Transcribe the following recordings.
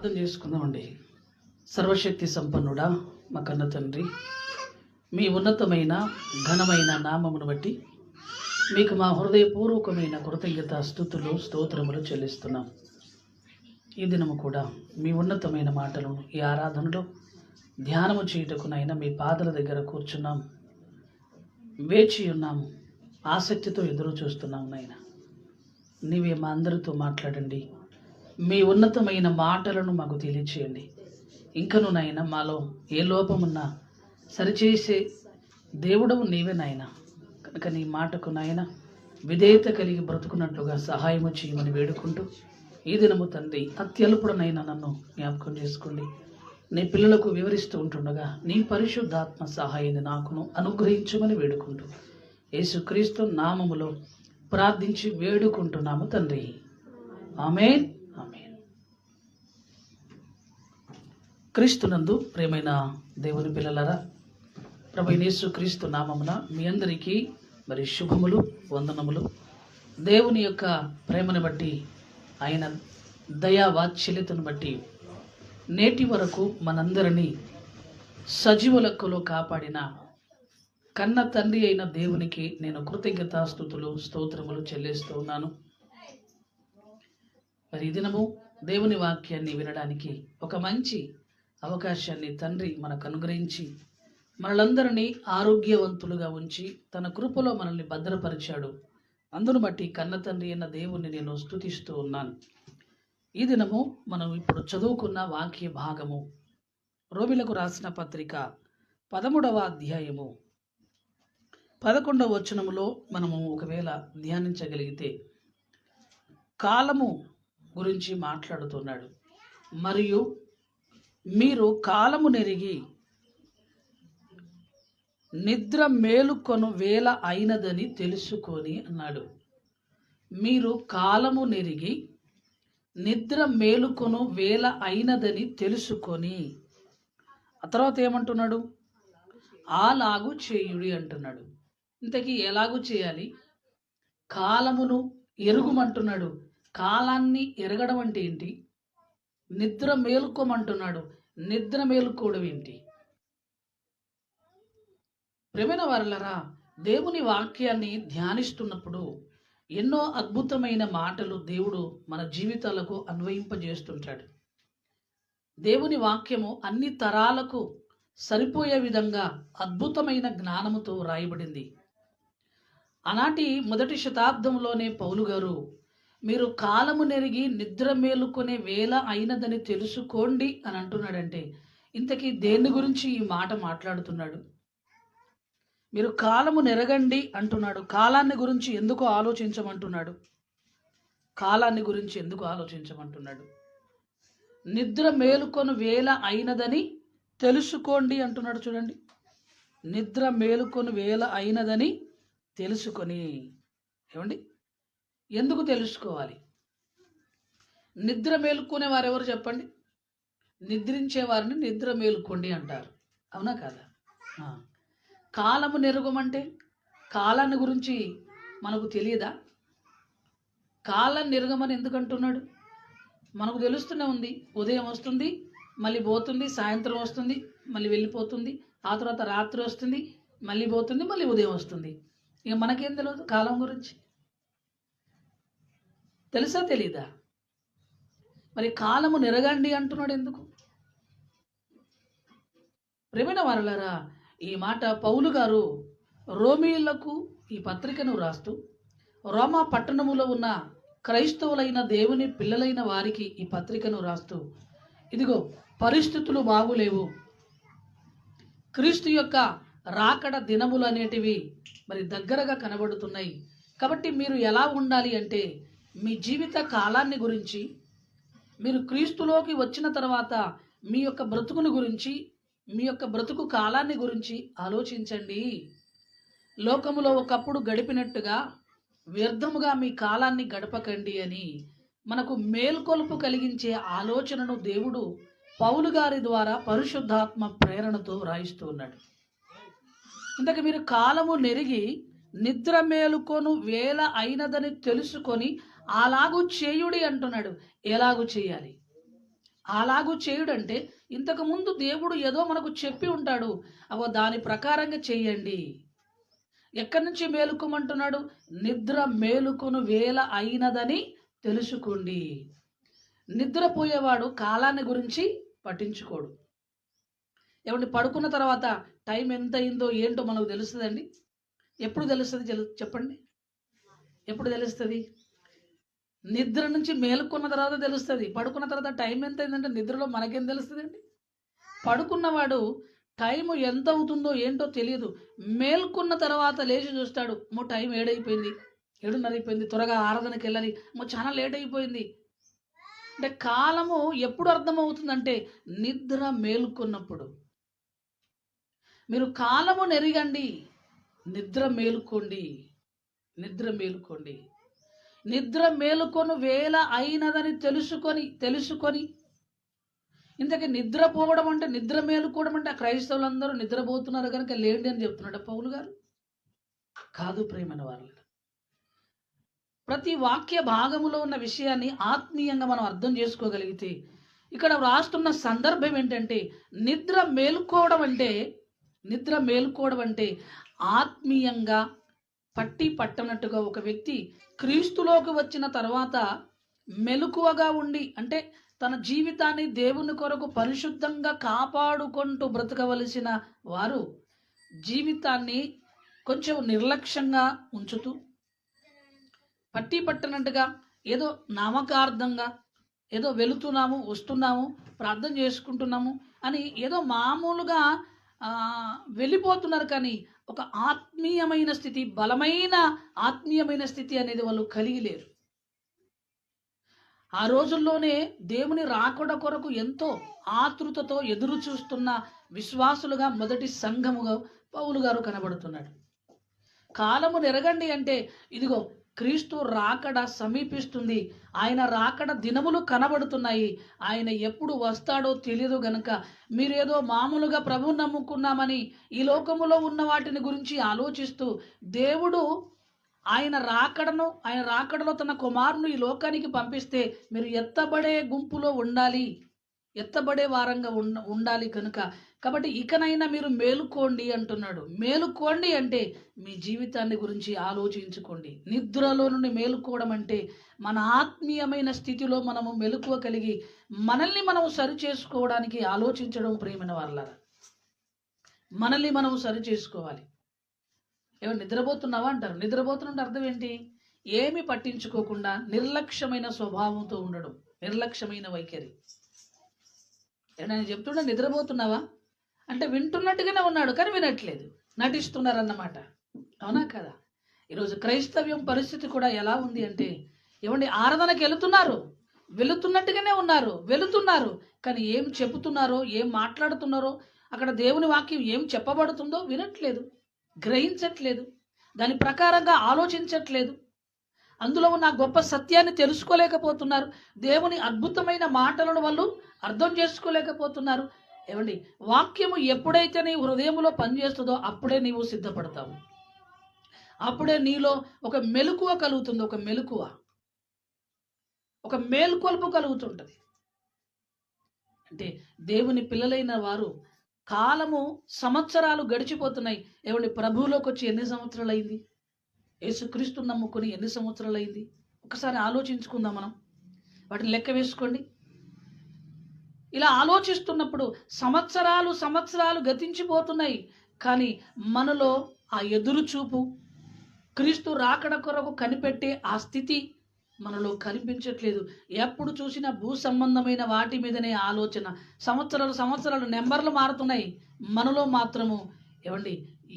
ప్రార్థన చేసుకుందామండి. సర్వశక్తి సంపన్నుడా మా కన్న తండ్రి, మీ ఉన్నతమైన ఘనమైన నామమును బట్టి మీకు మా హృదయపూర్వకమైన కృతజ్ఞత స్తుతులు స్తోత్రములు చెల్లిస్తున్నాం. ఈ దినము కూడా మీ ఉన్నతమైన మాటలను ఈ ఆరాధనలో ధ్యానము చేయుటకునైనా మీ పాదల దగ్గర కూర్చున్నాం, వేచి ఉన్నాము, ఆసక్తితో ఎదురు చూస్తున్నాం. నాయన నీవే మా అందరితో మాట్లాడండి, మీ ఉన్నతమైన మాటలను మాకు తెలియచేయండి. ఇంకను నాయన మాలో ఏ లోపమున్నా సరిచేసే దేవుడవు నీవే నాయన. కనుక నీ మాటకు నాయన విధేయత కలిగి బ్రతుకున్నట్లుగా సహాయము చేయమని వేడుకుంటూ ఈ దినము తండ్రి అత్యల్పుడనైనా నన్ను జ్ఞాపకం చేసుకోండి. నీ పిల్లలకు వివరిస్తూ ఉంటుండగా నీ పరిశుద్ధాత్మ సహాయాన్ని నాకును అనుగ్రహించమని వేడుకుంటూ యేసుక్రీస్తు నామములో ప్రార్థించి వేడుకుంటున్నాము తండ్రి. ఆమేన్. ఆమేన్. క్రీస్తునందు ప్రియమైన దేవుని పిల్లలారా, ప్రభు యేసుక్రీస్తు నామమున మీ అందరికీ మరి శుభములు, వందనములు. దేవుని యొక్క ప్రేమను బట్టి, ఆయన దయా వాత్సల్యతను బట్టి నేటి వరకు మనందరినీ సజీవ లెక్కలో కాపాడిన కన్న తండ్రి అయిన దేవునికి నేను కృతజ్ఞతాస్తుతులు స్తోత్రములు చెల్లిస్తూ ఉన్నాను. మరి ఈ దినము దేవుని వాక్యాన్ని వినడానికి ఒక మంచి అవకాశాన్ని తండ్రి మనకు అనుగ్రహించి మనలందరినీ ఆరోగ్యవంతులుగా ఉంచి తన కృపలో మనల్ని భద్రపరిచాడు. అందును బట్టి కన్న తండ్రి అయిన దేవుణ్ణి నేను స్తుతిస్తూ ఉన్నాను. ఈ దినము మనం ఇప్పుడు చదువుకున్న వాక్య భాగము రోమిలకు రాసిన పత్రిక 13వ అధ్యాయము 11వ వచనములో మనము ఒకవేళ ధ్యానించగలిగితే కాలము గురించి మాట్లాడుతున్నాడు. మరియు మీరు కాలము నెరిగి నిద్ర మేలుకొను వేళ అయినదని తెలుసుకొని అన్నాడు. మీరు కాలము నెరిగి నిద్ర మేలుకొను వేళ అయినదని తెలుసుకొని, ఆ తర్వాత ఏమంటున్నాడు? అలాగు చేయుడి అంటున్నాడు. ఇంతకీ ఎలాగూ చేయాలి? కాలమును ఎరుగుమంటున్నాడు. కాలాన్ని ఎరగడం అంటే ఏంటి? నిద్ర మేలుకోమంటున్నాడు. నిద్ర మేలుకోవడం ఏంటి? ప్రియమైన వారలారా, దేవుని వాక్యాన్ని ధ్యానిస్తున్నప్పుడు ఎన్నో అద్భుతమైన మాటలు దేవుడు మన జీవితాలకు అన్వయింపజేస్తుంటాడు. దేవుని వాక్యము అన్ని తరాలకు సరిపోయే విధంగా అద్భుతమైన జ్ఞానముతో రాయబడింది. ఆనాటి మొదటి శతాబ్దంలోనే పౌలు గారు మీరు కాలము నెరిగి నిద్ర మేలుకొనే వేళ అయినదని తెలుసుకోండి అని అంటున్నాడంటే ఇంతకీ దేని గురించి ఈ మాట మాట్లాడుతున్నాడు? మీరు కాలము నెరగండి అంటున్నాడు. కాలాన్ని గురించి ఎందుకు ఆలోచించమంటున్నాడు? కాలాన్ని గురించి ఎందుకు ఆలోచించమంటున్నాడు? నిద్ర మేలుకొను వేళ అయినదని తెలుసుకోండి అంటున్నాడు. చూడండి, నిద్ర మేలుకొను వేళ అయినదని తెలుసుకొని. ఏమండి, ఎందుకు తెలుసుకోవాలి? నిద్ర మేలుకునే వారెవరు చెప్పండి? నిద్రించే వారిని నిద్ర మేలుకోండి అంటారు, అవునా కాదా? కాలము నెరగమంటే కాలాన్ని గురించి మనకు తెలియదా? కాలం నెరగమని ఎందుకు అంటున్నాడు? మనకు తెలుస్తూనే ఉంది. ఉదయం వస్తుంది, మళ్ళీ పోతుంది, సాయంత్రం వస్తుంది, మళ్ళీ వెళ్ళిపోతుంది, ఆ తర్వాత రాత్రి వస్తుంది, మళ్ళీ పోతుంది, మళ్ళీ ఉదయం వస్తుంది. ఇక మనకేం తెలియదు కాలం గురించి? తెలుసా తెలీదా? మరి కాలము నెరగండి అంటున్నాడు ఎందుకు? ప్రియమైన వారలారా, ఈ మాట పౌలు గారు రోమీయులకు ఈ పత్రికను రాస్తూ రోమా పట్టణములో ఉన్న క్రైస్తవులైన దేవుని పిల్లలైన వారికి ఈ పత్రికను రాస్తూ, ఇదిగో పరిస్థితులు బాగులేవు, క్రీస్తు యొక్క రాకడ దినములు అనేటివి మరి దగ్గరగా కనబడుతున్నాయి. కాబట్టి మీరు ఎలా ఉండాలి అంటే మీ జీవిత కాలాన్ని గురించి, మీరు క్రీస్తులోకి వచ్చిన తర్వాత మీ యొక్క బ్రతుకుని గురించి, మీ యొక్క బ్రతుకు కాలాన్ని గురించి ఆలోచించండి. లోకములో ఒకప్పుడు గడిపినట్టుగా వ్యర్థముగా మీ కాలాన్ని గడపకండి అని మనకు మేల్కొల్పు కలిగించే ఆలోచనను దేవుడు పౌలు గారి ద్వారా పరిశుద్ధాత్మ ప్రేరణతో రాయిస్తూ ఉన్నాడు. ఇంతకు మీరు కాలము నెరిగి నిద్ర మేలుకొను వేళ అయినదని తెలుసుకొని అలాగూ చేయుడి అంటున్నాడు. ఎలాగూ చేయాలి? అలాగూ చేయుడంటే ఇంతకుముందు దేవుడు ఏదో మనకు చెప్పి ఉంటాడు, అవో దాని ప్రకారంగా చెయ్యండి. ఎక్కడి నుంచి మేలుకోమంటున్నాడు? నిద్ర మేలుకొను వేళ అయినదని తెలుసుకోండి. నిద్రపోయేవాడు కాలాన్ని గురించి పట్టించుకోడు. ఏమండి, పడుకున్న తర్వాత టైం ఎంత అయిందో ఏంటో మనకు తెలుస్తుందండి? ఎప్పుడు తెలుస్తుంది? చెప్పండి, ఎప్పుడు తెలుస్తుంది? నిద్ర నుంచి మేలుకున్న తర్వాత తెలుస్తుంది. పడుకున్న తర్వాత టైం ఎంత అయిందంటే నిద్రలో మనకేం తెలుస్తుందండి? పడుకున్నవాడు టైం ఎంత అవుతుందో ఏంటో తెలియదు. మేల్కొన్న తర్వాత లేచి చూస్తాడు, టైం 7 అయిపోయింది, 7:30 అయిపోయింది, త్వరగా ఆరాధనకి వెళ్ళాలి, చాలా లేట్ అయిపోయింది. అంటే కాలము ఎప్పుడు అర్థమవుతుందంటే నిద్ర మేలుకున్నప్పుడు. మీరు కాలము నెరగండి, నిద్ర మేలుకోండి, నిద్ర మేలుకోండి. నిద్ర మేలుకొను వేళ అయినదని తెలుసుకొని ఇంతకీ నిద్రపోవడం అంటే, నిద్ర మేలుకోవడం అంటే క్రైస్తవులందరూ నిద్రపోతున్నారు కనుక లేండి అని చెప్తున్నాడు పౌలు గారు? కాదు ప్రియమైన వాళ్ళు. ప్రతి వాక్య భాగములో ఉన్న విషయాన్ని ఆత్మీయంగా మనం అర్థం చేసుకోగలిగితే, ఇక్కడ రాస్తున్న సందర్భం ఏంటంటే నిద్ర మేలుకోవడం అంటే ఆత్మీయంగా పట్టనట్టుగా ఒక వ్యక్తి క్రీస్తులోకి వచ్చిన తర్వాత మెలకువగా ఉండి, అంటే తన జీవితాన్ని దేవుని కొరకు పరిశుద్ధంగా కాపాడుకుంటూ బ్రతకవలసిన వారు జీవితాన్ని కొంచెం నిర్లక్ష్యంగా ఉంచుతూ, పట్టనట్టుగా ఏదో నామకార్థంగా ఏదో వెళుతున్నాము, వస్తున్నాము, ప్రార్థన చేసుకుంటున్నాము అని ఏదో మామూలుగా వెళ్ళిపోతున్నారు. కానీ ఒక ఆత్మీయమైన స్థితి, బలమైన ఆత్మీయమైన స్థితి అనేది వాళ్ళు కలిగి లేరు. ఆ రోజుల్లోనే దేవుని రాకడ కొరకు ఎంతో ఆతృతతో ఎదురు చూస్తున్న విశ్వాసులుగా మొదటి సంఘముగా పౌలు గారు కనబడుతున్నాడు. కాలము నెరగండి అంటే ఇదిగో క్రీస్తు రాకడ సమీపిస్తుంది, ఆయన రాకడ దినములు కనబడుతున్నాయి, ఆయన ఎప్పుడు వస్తాడో తెలియదు గనుక మీరేదో మామూలుగా ప్రభువు నమ్ముకున్నామని ఈ లోకములో ఉన్న వాటిని గురించి ఆలోచిస్తూ దేవుడు ఆయన రాకడలో తన కుమారుని ఈ లోకానికి పంపిస్తే మీరు ఎత్తబడే గుంపులో ఉండాలి, ఎత్తబడే వారంగా ఉండాలి కనుక కాబట్టి ఇకనైనా మీరు మేలుకోండి అంటున్నాడు. మేలుకోండి అంటే మీ జీవితాన్ని గురించి ఆలోచించుకోండి. నిద్రలో నుండి మేలుకోవడం అంటే మన ఆత్మీయమైన స్థితిలో మనము మెలకువ కలిగి మనల్ని మనం సరి చేసుకోవడానికి ఆలోచించడం ప్రియమైన వాళ్ళారా. మనల్ని మనం సరి చేసుకోవాలి. ఏమో నిద్రపోతున్నావా అంటారు. నిద్రపోతున్న అర్థం ఏంటి? ఏమి పట్టించుకోకుండా నిర్లక్ష్యమైన స్వభావంతో ఉండడం, నిర్లక్ష్యమైన వైఖరి. నేను చెప్తున్నా నిద్రపోతున్నావా అంటే వింటున్నట్టుగానే ఉన్నాడు కానీ వినట్లేదు, నటిస్తున్నారన్నమాట. అవునా కదా? ఈరోజు క్రైస్తవ్యం పరిస్థితి కూడా ఎలా ఉంది అంటే, ఏమండి, ఆరాధనకి వెళుతున్నట్టుగానే వెళుతున్నారు కానీ ఏం చెబుతున్నారో, ఏం మాట్లాడుతున్నారో, అక్కడ దేవుని వాక్యం ఏం చెప్పబడుతుందో వినట్లేదు, గ్రహించట్లేదు, దాని ప్రకారంగా ఆలోచించట్లేదు, అందులో ఉన్న గొప్ప సత్యాన్ని తెలుసుకోలేకపోతున్నారు, దేవుని అద్భుతమైన మాటలను వాళ్ళు అర్థం చేసుకోలేకపోతున్నారు. ఏమండి, వాక్యము ఎప్పుడైతే నీ హృదయంలో పనిచేస్తుందో అప్పుడే నీవు సిద్ధపడతావు, అప్పుడే నీలో ఒక మెలకువ కలుగుతుంది, ఒక మేల్కొల్పు కలుగుతుంటుంది. అంటే దేవుని పిల్లలైన వారు కాలము సంవత్సరాలు గడిచిపోతున్నాయి. ఏమండి, ప్రభువులోకి వచ్చి ఎన్ని సంవత్సరాలు అయింది? యేసుక్రీస్తు నమ్ముకొని ఎన్ని సంవత్సరాలు అయింది? ఒకసారి ఆలోచించుకుందాం మనం, వాటిని లెక్క వేసుకోండి. ఇలా ఆలోచిస్తున్నప్పుడు సంవత్సరాలు గతించిపోతున్నాయి కానీ మనలో ఆ ఎదురు చూపు, క్రీస్తు రాకడ కొరకు కనిపెట్టే ఆ స్థితి మనలో కనిపించట్లేదు. ఎప్పుడు చూసినా భూ సంబంధమైన వాటి మీదనే ఆలోచన. సంవత్సరాలు నెంబర్లు మారుతున్నాయి, మనలో మాత్రము ఏమండి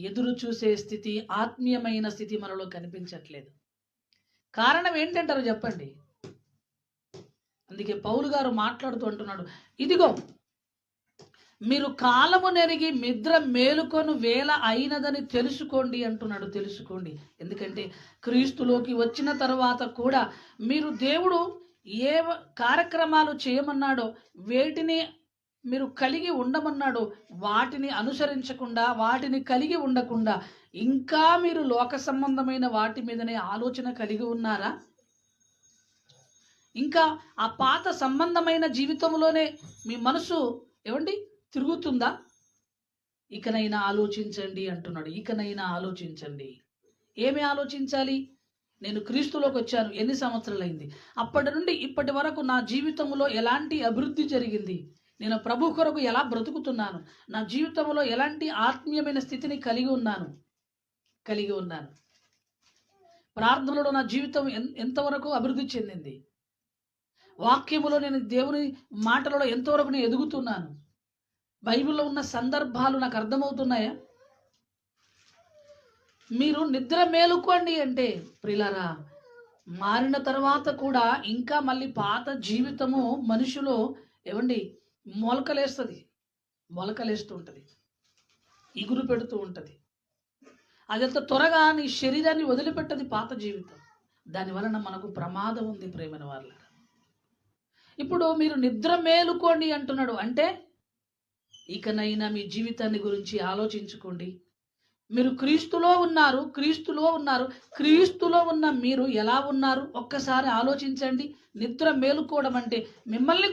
ఎదురు చూసే స్థితి, ఆత్మీయమైన స్థితి మనలో కనిపించట్లేదు. కారణం ఏంటంటారు చెప్పండి? అందుకే పౌలు గారు మాట్లాడుతూ అంటున్నాడు, ఇదిగో మీరు కాలము నెరిగి నిద్ర మేలుకొను వేళ అయినదని తెలుసుకోండి అంటున్నాడు. తెలుసుకోండి, ఎందుకంటే క్రీస్తులోకి వచ్చిన తర్వాత కూడా మీరు దేవుడు ఏ కార్యక్రమాలు చేయమన్నాడో, వేటిని మీరు కలిగి ఉండమన్నాడో వాటిని అనుసరించకుండా, వాటిని కలిగి ఉండకుండా ఇంకా మీరు లోక సంబంధమైన వాటి మీదనే ఆలోచన కలిగి ఉన్నారా? ఇంకా ఆ పాత సంబంధమైన జీవితంలోనే మీ మనసు ఏమండి తిరుగుతుందా? ఇకనైనా ఆలోచించండి అంటున్నాడు. ఇకనైనా ఆలోచించండి. ఏమి ఆలోచించాలి? నేను క్రీస్తులోకి వచ్చాను, ఎన్ని సంవత్సరాలైంది? అప్పటి నుండి ఇప్పటి వరకు నా జీవితంలో ఎలాంటి అభివృద్ధి జరిగింది? నేను ప్రభు కొరకు ఎలా బ్రతుకుతున్నాను? నా జీవితంలో ఎలాంటి ఆత్మీయమైన స్థితిని కలిగి ఉన్నాను? ప్రార్థనలో నా జీవితం ఎంతవరకు అభివృద్ధి చెందింది? వాక్యములో నేను దేవుని మాటలలో ఎంతవరకు నేను ఎదుగుతున్నాను? బైబిల్లో ఉన్న సందర్భాలు నాకు అర్థమవుతున్నాయా? మీరు నిద్ర మేలుకోండి అంటే ప్రియులారా, మారిన తర్వాత కూడా ఇంకా మళ్ళీ పాత జీవితము మనిషిలో ఏమండి మొలకలేస్తూ ఉంటుంది, ఇగురు పెడుతూ ఉంటుంది. అదంత త్వరగా నీ శరీరాన్ని వదిలిపెట్టది పాత జీవితం. దాని వలన మనకు ప్రమాదం ఉంది ప్రేమైన వాళ్ళ. ఇప్పుడు మీరు నిద్ర మేలుకోండి అంటున్నాడు అంటే ఇకనైనా మీ జీవితాన్ని గురించి ఆలోచించుకోండి. మీరు క్రీస్తులో ఉన్నారు. క్రీస్తులో ఉన్న మీరు ఎలా ఉన్నారు ఒక్కసారి ఆలోచించండి. నిద్ర మేలుకోవడం అంటే మిమ్మల్ని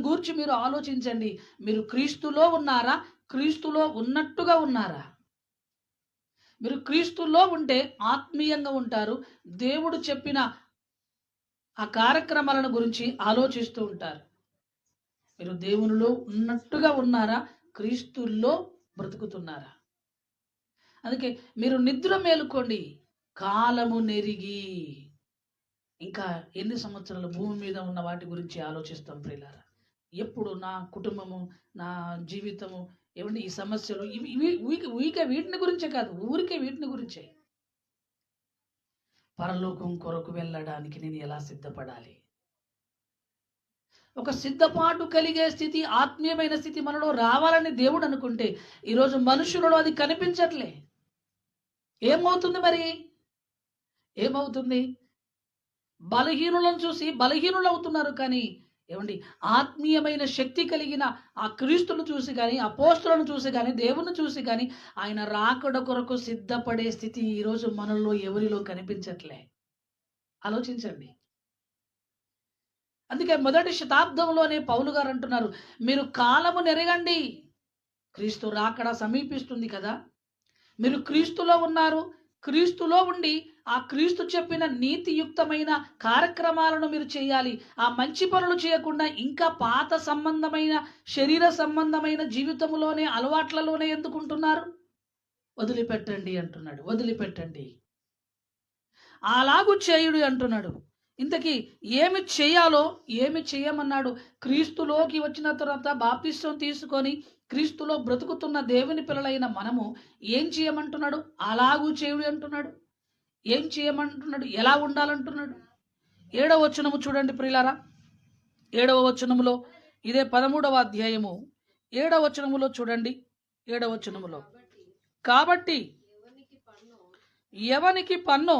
గురించి మీరు ఆలోచించండి. మీరు క్రీస్తులో ఉన్నారా? క్రీస్తులో ఉన్నట్టుగా ఉన్నారా? మీరు క్రీస్తులో ఉంటే ఆత్మీయంగా ఉంటారు. దేవుడు చెప్పిన ఆ కార్యక్రమాలను గురించి ఆలోచిస్తూ ఉంటారు. మీరు దేవునిలో ఉన్నట్టుగా ఉన్నారా? క్రీస్తుల్లో బ్రతుకుతున్నారా? అందుకే మీరు నిద్ర మేలుకోండి, కాలము నెరిగి. ఇంకా ఎన్ని సంవత్సరాలు భూమి మీద ఉన్న వాటి గురించి ఆలోచిస్తాం ప్రియులారా? ఎప్పుడు నా కుటుంబము, నా జీవితము, ఏమండి ఈ సమస్యలు ఊరికే వీటిని గురించే కాదు, ఊరికే వీటిని గురించే. పరలోకం కొరకు వెళ్ళడానికి నేను ఎలా సిద్ధపడాలి? ఒక సిద్ధపాటు కలిగే స్థితి, ఆత్మీయమైన స్థితి మనలో రావాలని దేవుడు అనుకుంటే ఈరోజు మనుషులలో అది కనిపించట్లే. ఏమవుతుంది మరి? ఏమవుతుంది? బలహీనులను చూసి బలహీనులు అవుతున్నారు. కానీ ఏమండి ఆత్మీయమైన శక్తి కలిగిన ఆ క్రీస్తును చూసి కానీ, అపోస్తులను చూసి కానీ, దేవుని చూసి కానీ ఆయన రాకడ కొరకు సిద్ధపడే స్థితి ఈరోజు మనలో ఎవరిలో కనిపించట్లే. ఆలోచించండి. అందుకే మొదటి శతాబ్దంలోనే పౌలు గారు అంటున్నారు, మీరు కాలము నెరగండి, క్రీస్తు రాకడ సమీపిస్తుంది కదా. మీరు క్రీస్తులో ఉన్నారు. క్రీస్తులో ఉండి ఆ క్రీస్తు చెప్పిన నీతియుక్తమైన కార్యక్రమాలను మీరు చేయాలి. ఆ మంచి పనులు చేయకుండా ఇంకా పాత సంబంధమైన, శరీర సంబంధమైన జీవితంలోనే, అలవాట్లలోనే ఎందుకుంటున్నారు? వదిలిపెట్టండి అంటున్నాడు. వదిలిపెట్టండి, అలాగూ చేయుడు అంటున్నాడు. ఇంతకీ ఏమి చేయాలో, ఏమి చేయమన్నాడు? క్రీస్తులోకి వచ్చిన తర్వాత బాప్తిసం తీసుకొని క్రీస్తులో బ్రతుకుతున్న దేవుని పిల్లలైన మనము ఏం చేయమంటున్నాడు? అలాగూ చేయుడు అంటున్నాడు. ఏం చేయమంటున్నాడు? ఎలా ఉండాలంటున్నాడు? 7వ వచనము చూడండి ప్రియులారా. 7వ వచనములో, ఇదే 13వ అధ్యాయము 7వ వచనములో చూడండి. 7వ వచనములో, కాబట్టి ఎవనికి పన్ను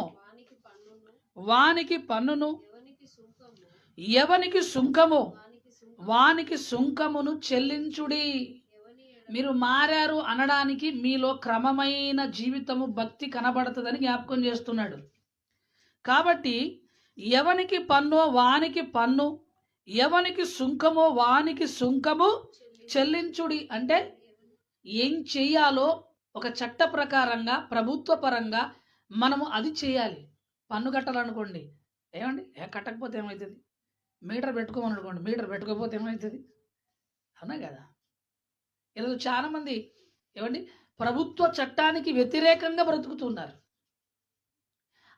వానికి పన్నును, ఎవనికి సుంకము వానికి సుంకమును చెల్లించుడి. మీరు మారారు అనడానికి మీలో క్రమమైన జీవితము, భక్తి కనబడుతుందని జ్ఞాపకం చేస్తున్నాడు. కాబట్టి ఎవనికి పన్ను వానికి పన్ను, ఎవనికి సుంకమో వానికి సుంకము చెల్లించుడి అంటే ఏం చెయ్యాలో ఒక చట్ట ప్రకారంగా, ప్రభుత్వ పరంగా మనము అది చేయాలి. పన్ను కట్టాలనుకోండి, ఏమండి కట్టకపోతే ఏమవుతుంది? మీటర్ పెట్టుకోమని అనుకోండి, మీటర్ పెట్టుకోకపోతే ఏమవుతుంది? అవునా కదా? ఈరోజు చాలామంది ఏమండి ప్రభుత్వ చట్టానికి వ్యతిరేకంగా బ్రతుకుతున్నారు.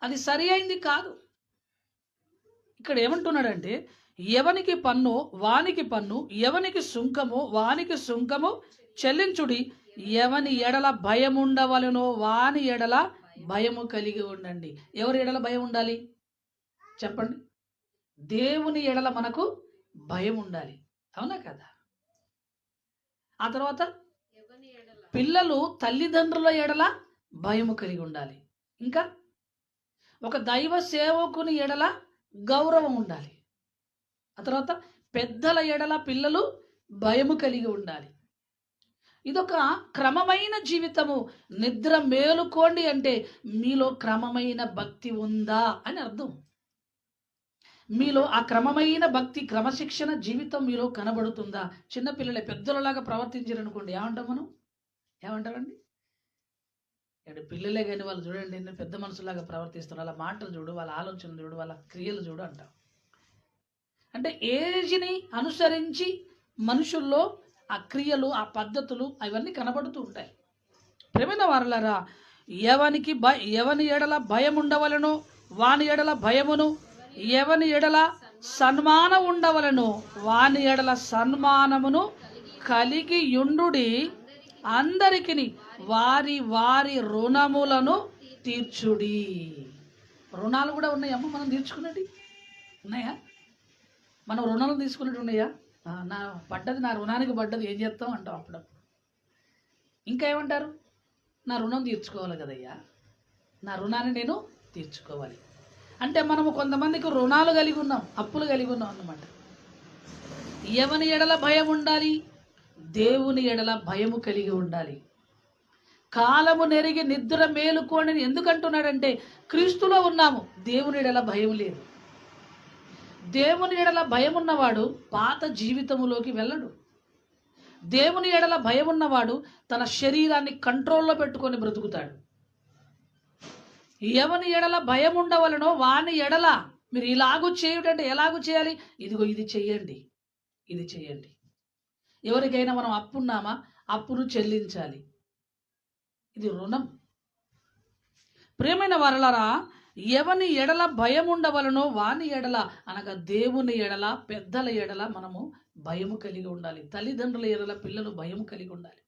అది సరి అయింది కాదు. ఇక్కడ ఏమంటున్నాడంటే ఎవనికి పన్ను వానికి పన్ను, ఎవనికి సుంకము వానికి సుంకము చెల్లించుడి. ఎవని ఎడల భయం ఉండవలెనో వాని ఎడల భయము కలిగి ఉండండి. ఎవరి ఎడల భయం ఉండాలి చెప్పండి? దేవుని ఎడల మనకు భయం ఉండాలి. అవునా కదా? ఆ తర్వాత పిల్లలు తల్లిదండ్రుల ఎడల భయము కలిగి ఉండాలి. ఇంకా ఒక దైవ సేవకుని ఎడల గౌరవం ఉండాలి. ఆ తర్వాత పెద్దల ఎడల పిల్లలు భయము కలిగి ఉండాలి. ఇదొక క్రమమైన జీవితము. నిద్ర మేలుకోండి అంటే మీలో క్రమమైన భక్తి ఉందా అని అర్థం. మీలో ఆ క్రమమైన భక్తి, క్రమశిక్షణ జీవితం మీలో కనబడుతుందా? చిన్నపిల్లలే పెద్దలలాగా ప్రవర్తించారనుకోండి, ఏమంటాం మనం? ఏమంటారండి? అంటే పిల్లలే కానీ వాళ్ళు చూడండి ఎన్ని పెద్ద మనుషులాగా ప్రవర్తిస్తున్నారు, వాళ్ళ మాటలు చూడు, వాళ్ళ ఆలోచనలు చూడు, వాళ్ళ క్రియలు చూడు అంటాం. అంటే ఏజ్ని అనుసరించి మనుషుల్లో ఆ క్రియలు, ఆ పద్ధతులు అవన్నీ కనబడుతూ ఉంటాయి. ప్రేమైన వారలారా, ఎవని ఎడల భయం ఉండవలను వాని ఎడల భయమును, ఎవని ఎడల సన్మానం ఉండవలను వాని ఎడల సన్మానమును కలిగి యుండుడి. అందరికి వారి వారి రుణములను తీర్చుడి. రుణాలు కూడా ఉన్నాయమ్మ, మనం తీర్చుకున్నట్టు ఉన్నాయా? మనం రుణాలు తీసుకున్నట్టు ఉన్నాయా? నా రుణానికి పడ్డది ఏం చేస్తాం అంటాం అప్పుడు. ఇంకా ఏమంటారు? నా రుణం తీర్చుకోవాలి కదయ్యా, నా రుణాన్ని నేను తీర్చుకోవాలి. అంటే మనము కొంతమందికి రుణాలు కలిగి ఉన్నాం, అప్పులు కలిగి ఉన్నాం అన్నమాట. ఎవని ఎడల భయం ఉండాలి? దేవుని ఎడల భయము కలిగి ఉండాలి. కాలము నెరిగి నిద్ర మేలుకోని ఎందుకంటున్నాడంటే, క్రీస్తులో ఉన్నాము, దేవుని ఎడల భయం లేదు. దేవుని ఎడల భయం ఉన్నవాడు పాత జీవితములోకి వెళ్ళడు. దేవుని ఎడల భయం ఉన్నవాడు తన శరీరాన్ని కంట్రోల్లో పెట్టుకొని బ్రతుకుతాడు. ఎవని ఎడల భయం ఉండవలనో వాని ఎడల, మీరు ఇలాగూ చేయుటంటే ఎలాగూ చేయాలి? ఇదిగో ఇది చెయ్యండి, ఇది చెయ్యండి. ఎవరికైనా మనం అప్పున్నామా, అప్పును చెల్లించాలి. ఇది రుణం. ప్రియమైన వారలారా, ఎవని ఎడల భయం ఉండవలనో వాని ఎడల అనగా దేవుని ఎడల, పెద్దల ఎడల మనము భయము కలిగి ఉండాలి. తల్లిదండ్రుల ఎడల పిల్లలు భయం కలిగి ఉండాలి.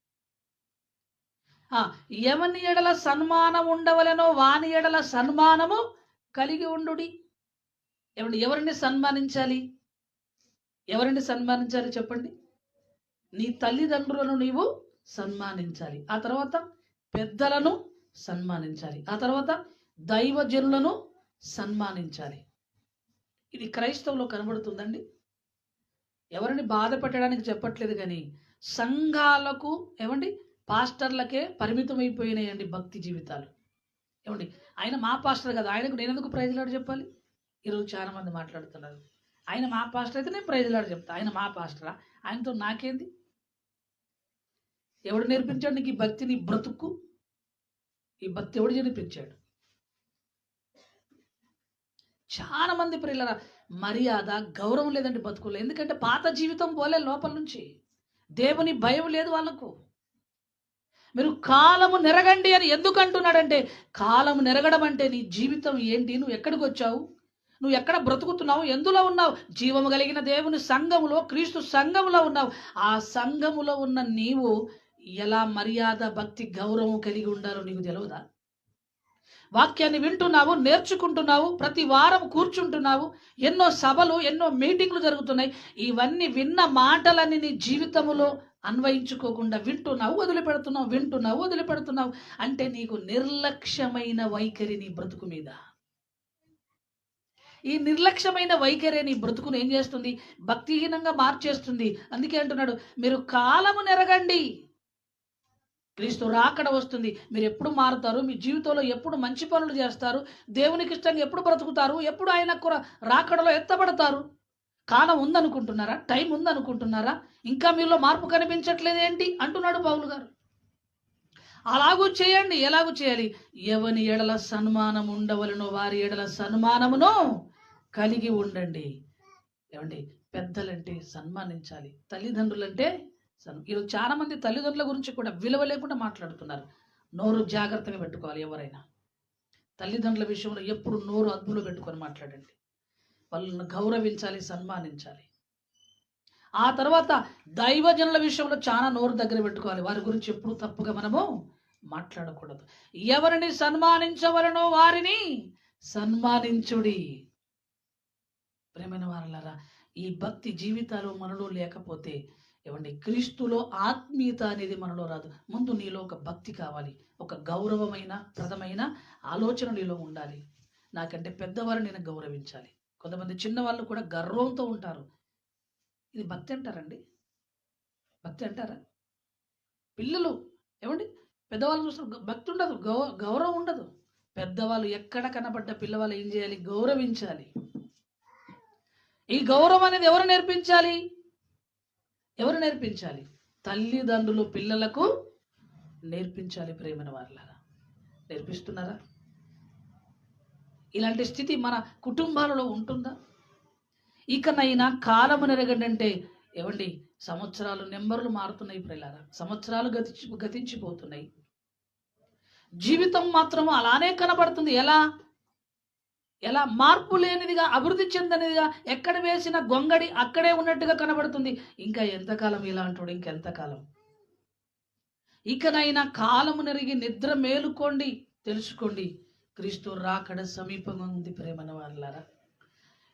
ఎవని ఎడల సన్మానం ఉండవలనో వాని ఎడల సన్మానము కలిగి ఉండుడి. ఎవరిని సన్మానించాలి? ఎవరిని సన్మానించాలి చెప్పండి? నీ తల్లిదండ్రులను నీవు సన్మానించాలి. ఆ తర్వాత పెద్దలను సన్మానించాలి. ఆ తర్వాత దైవజనులను సన్మానించాలి. ఇది క్రైస్తవులో కనబడుతుందండి. ఎవరిని బాధ పెట్టడానికి చెప్పట్లేదు, కానీ సంఘాలకు పాస్టర్లకే పరిమితమైపోయినాయండి భక్తి జీవితాలు. ఆయన మా పాస్టర్ కదా, ఆయనకు నేను ఎందుకు ప్రైజ్లాడు చెప్పాలి? ఈరోజు చాలా మంది మాట్లాడుతున్నారు, ఆయన మా పాస్టర్ అయితే నేను ప్రైజ్లాడు చెప్తా, ఆయన మా పాస్టరా, ఆయనతో నాకేంది? ఎవడు నేర్పించాడు నీకు ఈ భక్తి? నీ బ్రతుకు ఈ భక్తి ఎవడు నేర్పించాడు? చాలా మంది ప్రియులరా మర్యాద, గౌరవం లేదండి బతుకులు. ఎందుకంటే పాత జీవితం పోలే, లోపల నుంచి దేవుని భయం లేదు వాళ్ళకు. మీరు కాలము నెరగండి అని ఎందుకు అంటున్నాడంటే, కాలము నెరగడం అంటే నీ జీవితం ఏంటి, నువ్వు ఎక్కడికి వచ్చావు, నువ్వు ఎక్కడ బ్రతుకుతున్నావు, ఎందులో ఉన్నావు? జీవము కలిగిన దేవుని సంఘములో, క్రీస్తు సంఘములో ఉన్నావు. ఆ సంఘములో ఉన్న నీవు ఎలా మర్యాద, భక్తి, గౌరవం కలిగి ఉండాలో నీకు తెలియదా? వాక్యాన్ని వింటున్నావు, నేర్చుకుంటున్నావు, ప్రతి వారం కూర్చుంటున్నావు, ఎన్నో సభలు, ఎన్నో మీటింగ్లు జరుగుతున్నాయి. ఇవన్నీ విన్న మాటలన్నీ నీ జీవితంలో అన్వయించుకోకుండా వింటున్నావు, వదిలిపెడుతున్నావు, వింటున్నావు, వదిలిపెడుతున్నావు. అంటే నీకు నిర్లక్ష్యమైన వైఖరి నీ బ్రతుకు మీద. ఈ నిర్లక్ష్యమైన వైఖరి నీ బ్రతుకును ఏం చేస్తుంది? భక్తిహీనంగా మార్చేస్తుంది. అందుకే అంటున్నాడు, మీరు కాలము నెరగండి. క్రీస్తు రాకడ వస్తుంది, మీరు ఎప్పుడు మారుతారు, మీ జీవితంలో ఎప్పుడు మంచి పనులు చేస్తారు, దేవునికి ఇష్టంగా ఎప్పుడు బ్రతుకుతారు, ఎప్పుడు ఆయన రాకడలో ఎత్తబడతారు. కాలం ఉందనుకుంటున్నారా? టైం ఉందనుకుంటున్నారా? ఇంకా మీలో మార్పు కనిపించట్లేదు ఏంటి అంటున్నాడు పౌలు గారు. అలాగూ చేయండి. ఎలాగూ చేయాలి? ఎవని ఎడల సన్మానం ఉండవలనో వారి ఎడల సన్మానమును కలిగి ఉండండి. పెద్దలంటే సన్మానించాలి, తల్లిదండ్రులంటే ఈరోజు చాలా మంది తల్లిదండ్రుల గురించి కూడా విలువ లేకుండా మాట్లాడుతున్నారు. నోరు జాగ్రత్తగా పెట్టుకోవాలి. ఎవరైనా తల్లిదండ్రుల విషయంలో ఎప్పుడు నోరు అదుపులో పెట్టుకొని మాట్లాడండి. వాళ్ళని గౌరవించాలి, సన్మానించాలి. ఆ తర్వాత దైవజనుల విషయంలో చాలా నోరు దగ్గర పెట్టుకోవాలి. వారి గురించి ఎప్పుడు తప్పుగా మనము మాట్లాడకూడదు. ఎవరిని సన్మానించవలనో వారిని సన్మానించుడి. ప్రేమైన వారలారా, ఈ భక్తి జీవితాలు మనలో లేకపోతే క్రీస్తులో ఆత్మీయత అనేది మనలో రాదు. ముందు నీలో ఒక భక్తి కావాలి, ఒక గౌరవమైన ప్రదమైన ఆలోచన నీలో ఉండాలి. నాకంటే పెద్దవారిని నేను గౌరవించాలి. కొంతమంది చిన్నవాళ్ళు కూడా గర్వంతో ఉంటారు. ఇది భక్తి అంటారండి? భక్తి అంటారా? పిల్లలు పెద్దవాళ్ళు చూస్తారు, భక్తి ఉండదు, గౌరవం ఉండదు. పెద్దవాళ్ళు ఎక్కడ కనబడ్డ పిల్లవాళ్ళు ఏం చేయాలి? గౌరవించాలి. ఈ గౌరవం అనేది ఎవరు నేర్పించాలి? ఎవరు నేర్పించాలి? తల్లిదండ్రులు పిల్లలకు నేర్పించాలి. ప్రేమైన వారలారా, నేర్పిస్తున్నారా? ఇలాంటి స్థితి మన కుటుంబాలలో ఉంటుందా? ఇకనైనా కాలము నెరగడంటే ఏమండి, సంవత్సరాలు నెంబర్లు మారుతున్నాయి ప్రియులారా, సంవత్సరాలు గతించిపోతున్నాయి. జీవితం మాత్రం అలానే కనబడుతుంది. ఎలా మార్పు లేనిదిగా, అభివృద్ధి చెందనిదిగా, ఎక్కడ వేసిన గొంగడి అక్కడే ఉన్నట్టుగా కనబడుతుంది. ఇంకా ఎంతకాలం ఇలా అంటాడు? ఇంకెంతకాలం? ఇకనైనా కాలము నెరిగి నిద్ర మేలుకోండి, తెలుసుకోండి, క్రీస్తు రాకడ సమీపంగా ఉంది. ప్రేమన వారలారా,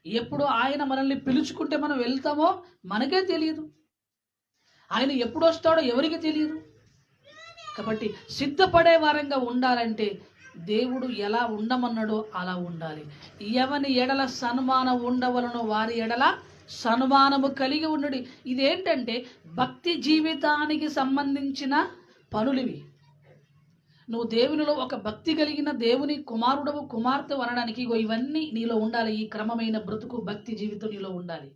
ఎప్పుడు ఆయన మనల్ని పిలుచుకుంటే మనం వెళ్తామో మనకే తెలియదు. ఆయన ఎప్పుడు వస్తాడో ఎవరికి తెలియదు. కాబట్టి సిద్ధపడే వారంగా ఉండాలంటే దేవుడు ఎలా ఉండమన్నాడో అలా ఉండాలి. ఎవని ఎడల సన్మానం ఉండవలనో వారి ఎడల సన్మానము కలిగి ఉండడు. ఇదేంటంటే భక్తి జీవితానికి సంబంధించిన పనులివి. నువ్వు దేవునిలో ఒక భక్తి కలిగిన దేవుని కుమారుడవు, కుమార్తె అనడానికి ఇవన్నీ నీలో ఉండాలి. ఈ క్రమమైన బ్రతుకు భక్తి జీవితం నీలో ఉండాలి.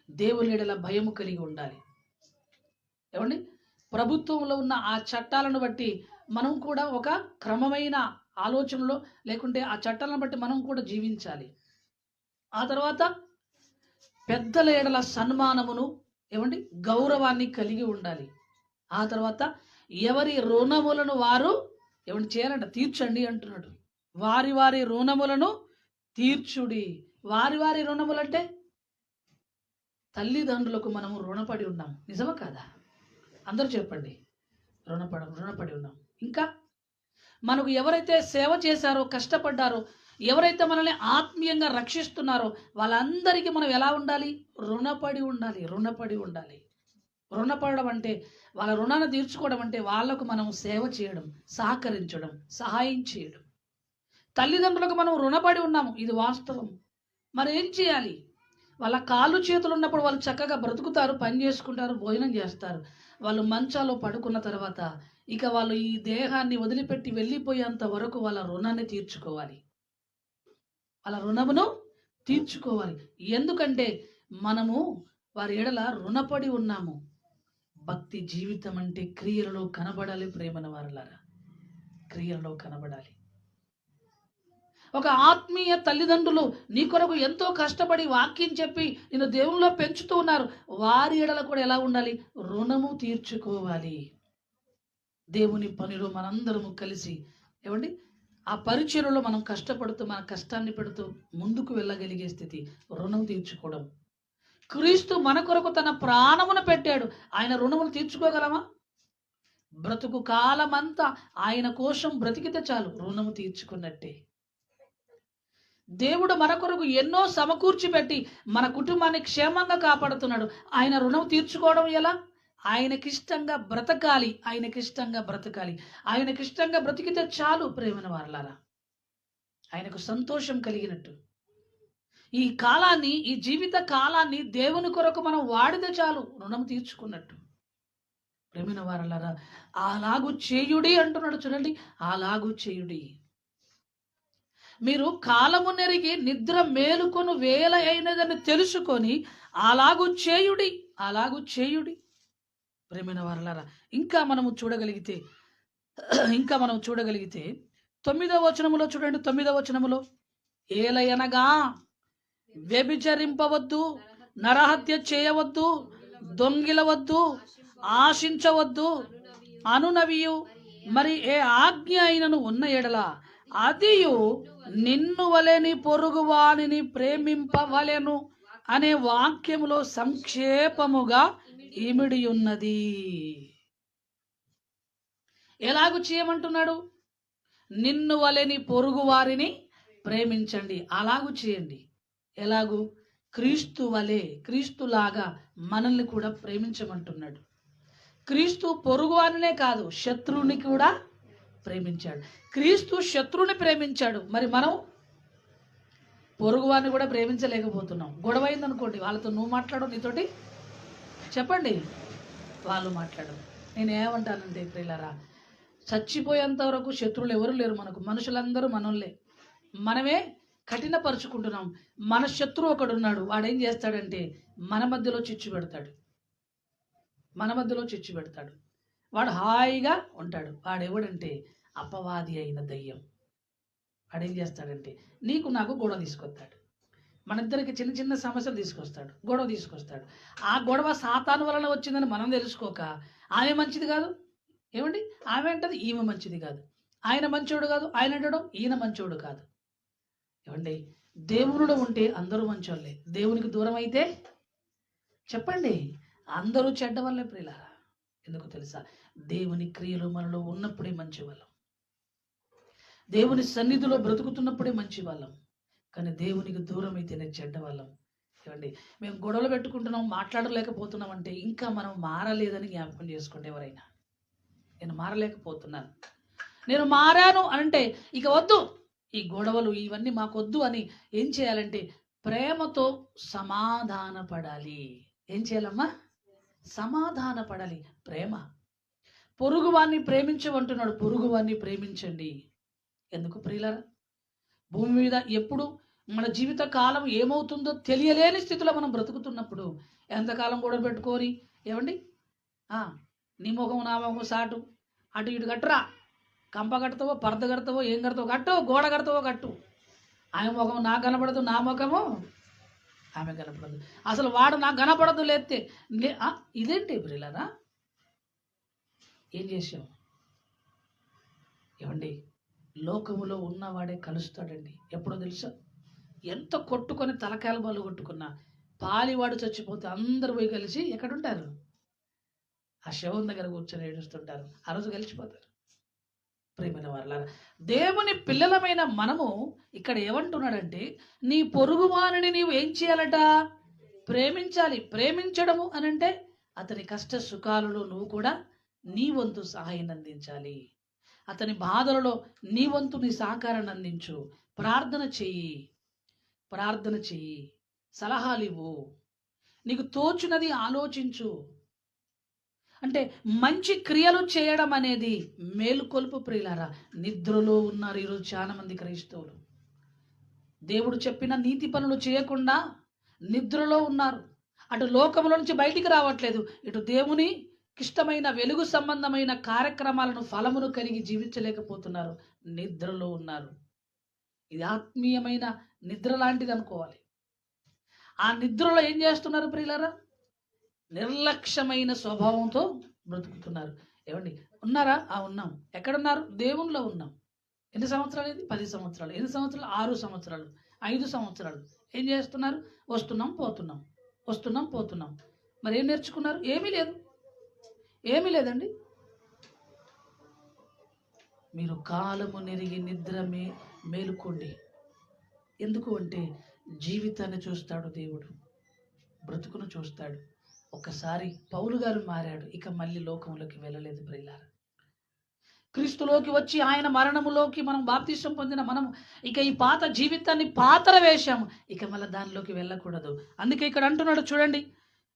దేవుని ఎడల భయము కలిగి ఉండాలి. ఏమండి, ప్రభుత్వంలో ఉన్న ఆ చట్టాలను బట్టి మనం కూడా ఒక క్రమమైన ఆలోచనలో, లేకుంటే ఆ చట్టాలను బట్టి మనం కూడా జీవించాలి. ఆ తర్వాత పెద్దల ఎడల సన్మానమును, ఏమండి, గౌరవాన్ని కలిగి ఉండాలి. ఆ తర్వాత ఎవరి రుణములను వారు ఏమండి చేయాలంట, తీర్చండి అంటున్నాడు. వారి వారి రుణములను తీర్చుడి. వారి రుణములంటే తల్లిదండ్రులకు మనము రుణపడి ఉన్నాం. నిజమా కాదా? అందరూ చెప్పండి. రుణపడి ఉన్నాం. ఇంకా మనకు ఎవరైతే సేవ చేశారో, కష్టపడ్డారో, ఎవరైతే మనల్ని ఆత్మీయంగా రక్షిస్తున్నారో వాళ్ళందరికీ మనం ఎలా ఉండాలి? రుణపడి ఉండాలి. రుణపడడం అంటే వాళ్ళ రుణాన్ని తీర్చుకోవడం అంటే వాళ్లకు మనం సేవ చేయడం, సహకరించడం, సహాయం చేయడం. తల్లిదండ్రులకు మనం రుణపడి ఉన్నాము, ఇది వాస్తవం. మరి ఏం చేయాలి? వాళ్ళ కాళ్ళు చేతులు ఉన్నప్పుడు వాళ్ళు చక్కగా బ్రతుకుతారు, పని చేసుకుంటారు, భోజనం చేస్తారు. వాళ్ళు మంచాలో పడుకున్న తర్వాత ఇక వాళ్ళు ఈ దేహాన్ని వదిలిపెట్టి వెళ్ళిపోయేంత వరకు వాళ్ళ రుణాన్ని తీర్చుకోవాలి. వాళ్ళ రుణమును తీర్చుకోవాలి. ఎందుకంటే మనము వారి ఎడల రుణపడి ఉన్నాము. భక్తి జీవితం అంటే క్రియలలో కనబడాలి. ప్రేమన వారలారా, క్రియలలో కనబడాలి. ఒక ఆత్మీయ తల్లిదండ్రులు నీ కొరకు ఎంతో కష్టపడి వాక్యం చెప్పి నిన్ను దేవునిలో పెంచుతూ ఉన్నారు. వారి ఎడల కూడా ఎలా ఉండాలి? రుణము తీర్చుకోవాలి. దేవుని పనిలో మనందరము కలిసి, ఏమండి, ఆ పరిచర్యలో మనం కష్టపడుతూ మన కష్టాన్ని పెడుతూ ముందుకు వెళ్ళగలిగే స్థితి, రుణం తీర్చుకోవడం. క్రీస్తు మన కొరకు తన ప్రాణమును పెట్టాడు. ఆయన రుణములు తీర్చుకోగలమా? బ్రతుకు కాలమంతా ఆయన కోసం బ్రతికితే చాలు, రుణము తీర్చుకున్నట్టే. దేవుడు మన కొరకు ఎన్నో సమకూర్చి పెట్టి మన కుటుంబాన్ని క్షేమంగా కాపాడుతున్నాడు. ఆయన రుణం తీర్చుకోవడం ఎలా? ఆయనకిష్టంగా బ్రతకాలి. ఆయనకిష్టంగా బ్రతికితే చాలు. ప్రేమన వారలారా, ఆయనకు సంతోషం కలిగినట్టు ఈ కాలాన్ని, ఈ జీవిత కాలాన్ని దేవుని కొరకు మనం వాడితే చాలు, రుణం తీర్చుకున్నట్టు. ప్రేమన వారలారా, అలాగు చేయుడి అంటున్నాడు. చూడండి, అలాగు చేయుడి. మీరు కాలము నెరిగి నిద్ర మేలుకొను వేళ అయినదని తెలుసుకొని అలాగు చేయుడి. ప్రేమైన వారలారా, ఇంకా మనము చూడగలిగితే 9వ వచనములో చూడండి. 9వ వచనములో, ఏలయనగా వ్యభిచరింపవద్దు, నరహత్య చేయవద్దు, దొంగిలవద్దు, ఆశించవద్దు అనునవియు మరి ఏ ఆజ్ఞ అయినను ఉన్న ఎడల అదియు నిన్ను వలెని పొరుగువానిని ప్రేమింపవలెను అనే వాక్యములో సంక్షేపముగా ఇమిడి ఉన్నది. ఎలాగు చేయమంటున్నాడు? నిన్ను వలెని పొరుగు వారిని ప్రేమించండి. అలాగు చేయండి. ఎలాగు? క్రీస్తు వలె, క్రీస్తులాగా మనల్ని కూడా ప్రేమించమంటున్నాడు. క్రీస్తు పొరుగువారినే కాదు, శత్రువుని కూడా ప్రేమించాడు. క్రీస్తు శత్రువుని ప్రేమించాడు. మరి మనం పొరుగువారిని కూడా ప్రేమించలేకపోతున్నాం. గొడవ అయిందనుకోండి, వాళ్ళతో నువ్వు మాట్లాడు, నీతోటి చెప్పండి, వాళ్ళు మాట్లాడరు. నేను ఏమంటానంటే ప్రియులారా, చచ్చిపోయేంత వరకు శత్రువులు ఎవరు లేరు మనకు. మనుషులందరూ మనోళ్ళే. మనమే కఠినపరుచుకుంటున్నాం. మన శత్రువు ఒకడున్నాడు. వాడేం చేస్తాడంటే మన మధ్యలో చిచ్చు పెడతాడు. మన మధ్యలో చిచ్చు పెడతాడు. వాడు హాయిగా ఉంటాడు. వాడెవడంటే అపవాది అయిన దయ్యం. వాడేం చేస్తాడంటే నీకు నాకు గొడవ తీసుకొస్తాడు. మన ఇద్దరికి చిన్న చిన్న సమస్యలు తీసుకొస్తాడు, గొడవ తీసుకొస్తాడు. ఆ గొడవ సాతాను వలన వచ్చిందని మనం తెలుసుకోక ఆమె మంచిది కాదు, ఏమండి ఆమె అంటది ఈమె మంచిది కాదు, ఆయన మంచోడు కాదు, ఆయన అంటాడు ఈయన మంచోడు కాదు. ఏమండి దేవునిలో ఉంటే అందరూ మంచోళ్ళే, దేవునికి దూరం అయితే చెప్పండి అందరూ చెడ్డ వల్లే ప్రియులారా. ఎందుకు తెలుసా? దేవుని క్రియలు మనలో ఉన్నప్పుడే మంచి వాళ్ళం, దేవుని సన్నిధిలో బ్రతుకుతున్నప్పుడే మంచి వాళ్ళం. కానీ దేవునికి దూరం అయితేనే చెడ్డ వాళ్ళం. ఏమండి మేము గొడవలు పెట్టుకుంటున్నాం, మాట్లాడలేకపోతున్నాం అంటే ఇంకా మనం మారలేదని జ్ఞాపకం చేసుకోండి. ఎవరైనా నేను మారలేకపోతున్నాను, నేను మారాను అంటే ఇక వద్దు, ఈ గొడవలు ఇవన్నీ మాకొద్దు అని ఏం చేయాలంటే ప్రేమతో సమాధాన పడాలి. ఏం చేయాలమ్మా? సమాధాన పడాలి. ప్రేమ. పొరుగువాన్ని ప్రేమించమంటున్నాడు. పొరుగువాన్ని ప్రేమించండి. ఎందుకు ప్రియులారా? భూమి మీద ఎప్పుడు మన జీవిత కాలం ఏమవుతుందో తెలియలేని స్థితిలో మనం బ్రతుకుతున్నప్పుడు ఎంతకాలం గొడవ పెట్టుకొని ఏమండి నీ ముఖం నా ముఖం సాటు, అటు ఇటు కట్టురా, కంప కడతావో పరద కడతావో ఏం కడతావో కట్టు, గోడ కడతావో కట్టు. ఆమె ముఖం నాకు కనపడదు, నా ముఖము ఆమె కనపడదు. అసలు వాడు నాకు కనపడదు లేతే ఇదేంటి ప్రియులారా? ఏం చేసావు? ఏమండి లోకములో ఉన్నవాడే కలుస్తాడండి. ఎప్పుడో తెలుసా? ఎంత కొట్టుకొని తలకాయల బాలు కొట్టుకున్నా పాలివాడు చచ్చిపోతే అందరు పోయి కలిసి ఎక్కడుంటారు? ఆ శవం దగ్గర కూర్చొని ఏడుస్తుంటారు. ఆ రోజు కలిసిపోతారు. ప్రేమైన వారలారా, దేవుని పిల్లలమైన మనము ఇక్కడ ఏమంటున్నాడంటే నీ పొరుగువానిని నీవు ఏం చేయాలట? ప్రేమించాలి. ప్రేమించడము అనంటే అతని కష్ట సుఖాలలో నువ్వు కూడా నీ వంతు సహాయం అందించాలి. అతని బాధలలో నీ వంతు నీ సహకారాన్ని అందించు. ప్రార్థన చెయ్యి, ప్రార్థన చెయ్యి, సలహాలు ఇవ్వు, నీకు తోచునది ఆలోచించు. అంటే మంచి క్రియలు చేయడం అనేది మేలుకొల్పు ప్రియులారా. నిద్రలో ఉన్నారు ఈరోజు చాలా మంది క్రైస్తవులు. దేవుడు చెప్పిన నీతి పనులు చేయకుండా నిద్రలో ఉన్నారు. అటు లోకంలో నుంచి బయటికి రావట్లేదు, ఇటు దేవుని ఇష్టమైన వెలుగు సంబంధమైన కార్యక్రమాలను ఫలమును కలిగి జీవించలేకపోతున్నారు. నిద్రలో ఉన్నారు. ఇది ఆత్మీయమైన నిద్ర లాంటిది అనుకోవాలి. ఆ నిద్రలో ఏం చేస్తున్నారు ప్రియులారా? నిర్లక్ష్యమైన స్వభావంతో బ్రతుకుతున్నారు. ఏమండి ఉన్నారా? ఉన్నాం. ఎక్కడున్నారు? దేవునిలో ఉన్నాం. ఎన్ని సంవత్సరాలు? ఇది 10 సంవత్సరాలు. ఎన్ని సంవత్సరాలు? 6 సంవత్సరాలు, 5 సంవత్సరాలు. ఏం చేస్తున్నారు? వస్తున్నాం పోతున్నాం, వస్తున్నాం పోతున్నాం. మరి ఏం నేర్చుకున్నారు? ఏమీ లేదు, ఏమీ లేదండి. మీరు కాలము నెరిగి నిద్ర మేలుకోండి. ఎందుకు అంటే జీవితాన్ని చూస్తాడు దేవుడు, బ్రతుకును చూస్తాడు. ఒకసారి పౌలు గారు మారాడు, ఇక మళ్ళీ లోకంలోకి వెళ్ళలేదు ప్రియులారా. క్రీస్తులోకి వచ్చి ఆయన మరణములోకి మనం బాప్తిసం పొందిన మనం ఇక ఈ పాత జీవితాన్ని పాతర వేశాము, ఇక మళ్ళీ దానిలోకి వెళ్ళకూడదు. అందుకే ఇక్కడ అంటున్నాడు చూడండి,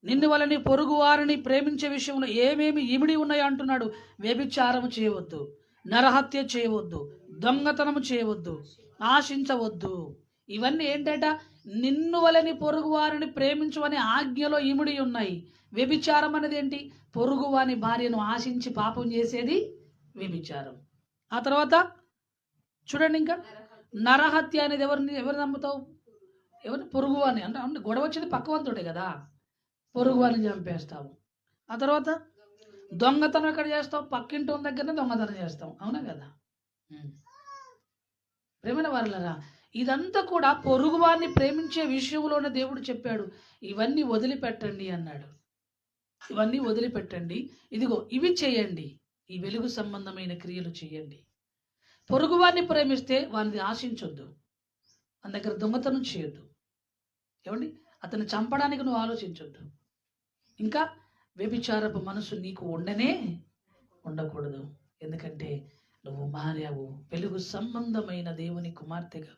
నిన్ను వలని పొరుగు వారిని ప్రేమించే విషయంలో ఏమేమి ఇమిడి ఉన్నాయో అంటున్నాడు. వ్యభిచారము చేయవద్దు, నరహత్య చేయవద్దు, దొంగతనము చేయవద్దు, ఆశించవద్దు. ఇవన్నీ ఏంటట? నిన్ను వలని పొరుగు వారిని ప్రేమించవని ఆజ్ఞలో ఇమిడి ఉన్నాయి. వ్యభిచారం అనేది ఏంటి? పొరుగువాని భార్యను ఆశించి పాపం చేసేది వ్యభిచారం. ఆ తర్వాత చూడండి, ఇంకా నరహత్య అనేది ఎవరు నమ్ముతావు? ఎవరిని? పొరుగువాని. అంటే గొడవ వచ్చేది పక్కవంతుడే కదా, పొరుగువాని చంపేస్తావు. ఆ తర్వాత దొంగతనం ఎక్కడ చేస్తావు? పక్కింటి దగ్గరనే దొంగతనం చేస్తాం, అవునా కదా? ప్రేమైన వారలారా, ఇదంతా కూడా పొరుగువాన్ని ప్రేమించే విషయంలోనే దేవుడు చెప్పాడు. ఇవన్నీ వదిలిపెట్టండి అన్నాడు. ఇవన్నీ వదిలిపెట్టండి, ఇదిగో ఇవి చేయండి, ఈ వెలుగు సంబంధమైన క్రియలు చేయండి. పొరుగువాన్ని ప్రేమిస్తే వారిని ఆశించొద్దు, మన దగ్గర దొంగతనం చేయొద్దు. ఏమండి? అతన్ని చంపడానికి నువ్వు ఆలోచించొద్దు. ఇంకా వ్యభిచారపు మనసు నీకు ఉండకూడదు. ఎందుకంటే నువ్వు మారావు, వెలుగు సంబంధమైన దేవుని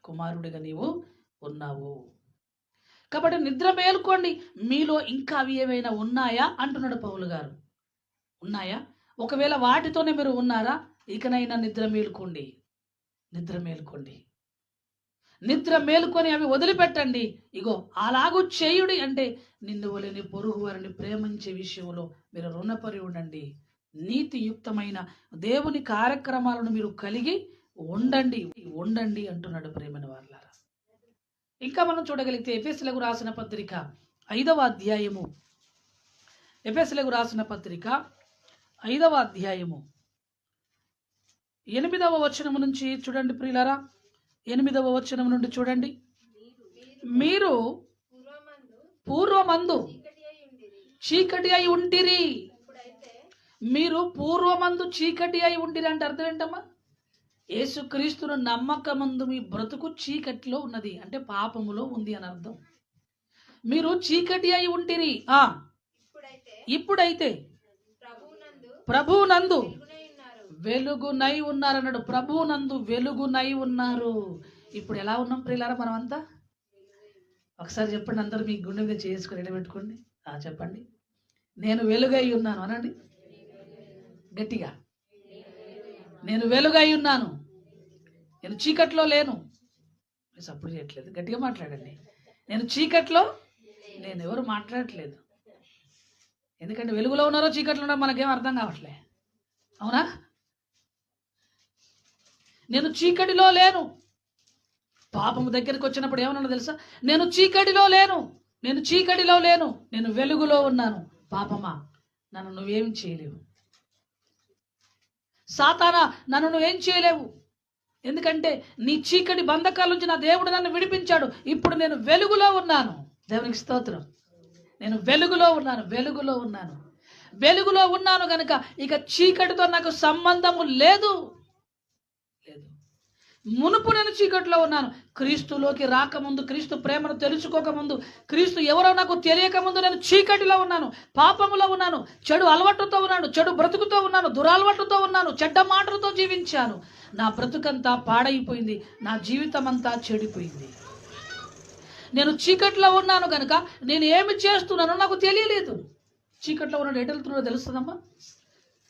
కుమారుడిగా నీవు ఉన్నావు. కాబట్టి నిద్ర మేలుకోండి. మీలో ఇంకా అవి ఏమైనా ఉన్నాయా అంటున్నాడు పౌలు గారు. ఉన్నాయా? ఒకవేళ వాటితోనే మీరు ఉన్నారా, ఇకనైనా నిద్ర మేలుకోండి, నిద్ర మేలుకోండి. నిద్ర మేలుకొని అవి వదిలిపెట్టండి. ఇగో అలాగూ చేయుడి అంటే నిన్ను వలని పొరుగు వారిని ప్రేమించే విషయంలో మీరు రుణపరి ఉండండి. నీతియుక్తమైన దేవుని కార్యక్రమాలను మీరు కలిగి ఉండండి అంటున్నాడు ప్రేమైన వారలారా. ఇంకా మనం చూడగలిగితే ఎఫెసీయులకు రాసిన పత్రిక 5వ అధ్యాయము, ఎఫెసీయులకు రాసిన పత్రిక 5వ అధ్యాయము 8వ వచనం నుంచి చూడండి ప్రియులారా. 8వ వచనం నుండి చూడండి. మీరు పూర్వమందు చీకటి అయి ఉంటిరి. మీరు పూర్వమందు చీకటి అయి ఉంటిరి అంటే అర్థం ఏంటమ్మా? యేసుక్రీస్తును నమ్మకమందు మీ బ్రతుకు చీకటిలో ఉన్నది అంటే పాపములో ఉంది అని అర్థం. మీరు చీకటి అయి ఉంటిరి, ఇప్పుడైతే ప్రభువునందు వెలుగునై ఉన్నారన్నాడు. ప్రభువునందు వెలుగునై ఉన్నారు. ఇప్పుడు ఎలా ఉన్నాం ప్రియులారా మనమంతా? ఒకసారి చెప్పండి, అందరూ మీ గుండె మీద చేసుకుని ఎడబెట్టుకోండి. చెప్పండి, నేను వెలుగై ఉన్నాను అనండి గట్టిగా. నేను వెలుగై ఉన్నాను, నేను చీకట్లో లేను. సపోర్ట్ చేయట్లేదు, గట్టిగా మాట్లాడండి. నేను చీకట్లో నేను ఎవరు మాట్లాడట్లేదు. ఎందుకంటే వెలుగులో ఉన్నారో చీకట్లో ఉన్నారో మనకేం అర్థం కావట్లే, అవునా? నేను చీకటిలో లేను. పాపము దగ్గరికి వచ్చినప్పుడు ఏమన్నా తెలుసా? నేను చీకటిలో లేను, నేను చీకటిలో లేను, నేను వెలుగులో ఉన్నాను. పాపమా, నన్ను నువ్వేం చేయలేవు. సాతానా, నన్ను నువ్వేం చేయలేవు. ఎందుకంటే నీ చీకటి బంధకాల నుంచి నా దేవుడు నన్ను విడిపించాడు. ఇప్పుడు నేను వెలుగులో ఉన్నాను. దేవునికి స్తోత్రం. నేను వెలుగులో ఉన్నాను, వెలుగులో ఉన్నాను గనుక ఇక చీకటితో నాకు సంబంధము లేదు. మునుపు నేను చీకటిలో ఉన్నాను. క్రీస్తులోకి రాకముందు, క్రీస్తు ప్రేమను తెలుసుకోకముందు, క్రీస్తు ఎవరో నాకు తెలియకముందు నేను చీకటిలో ఉన్నాను, పాపములో ఉన్నాను, చెడు అలవాటుతో ఉన్నాను, చెడు బ్రతుకుతో ఉన్నాను, దురలవాటుతో ఉన్నాను, చెడ్డ మాటలతో జీవించాను. నా బ్రతుకంతా పాడైపోయింది, నా జీవితం అంతా చెడిపోయింది. నేను చీకట్లో ఉన్నాను కనుక నేను ఏమి చేస్తున్నానో నాకు తెలియలేదు. చీకట్లో ఉన్నాడు, ఎటు వెళ్తున్నాడో తెలుస్తుందమ్మా?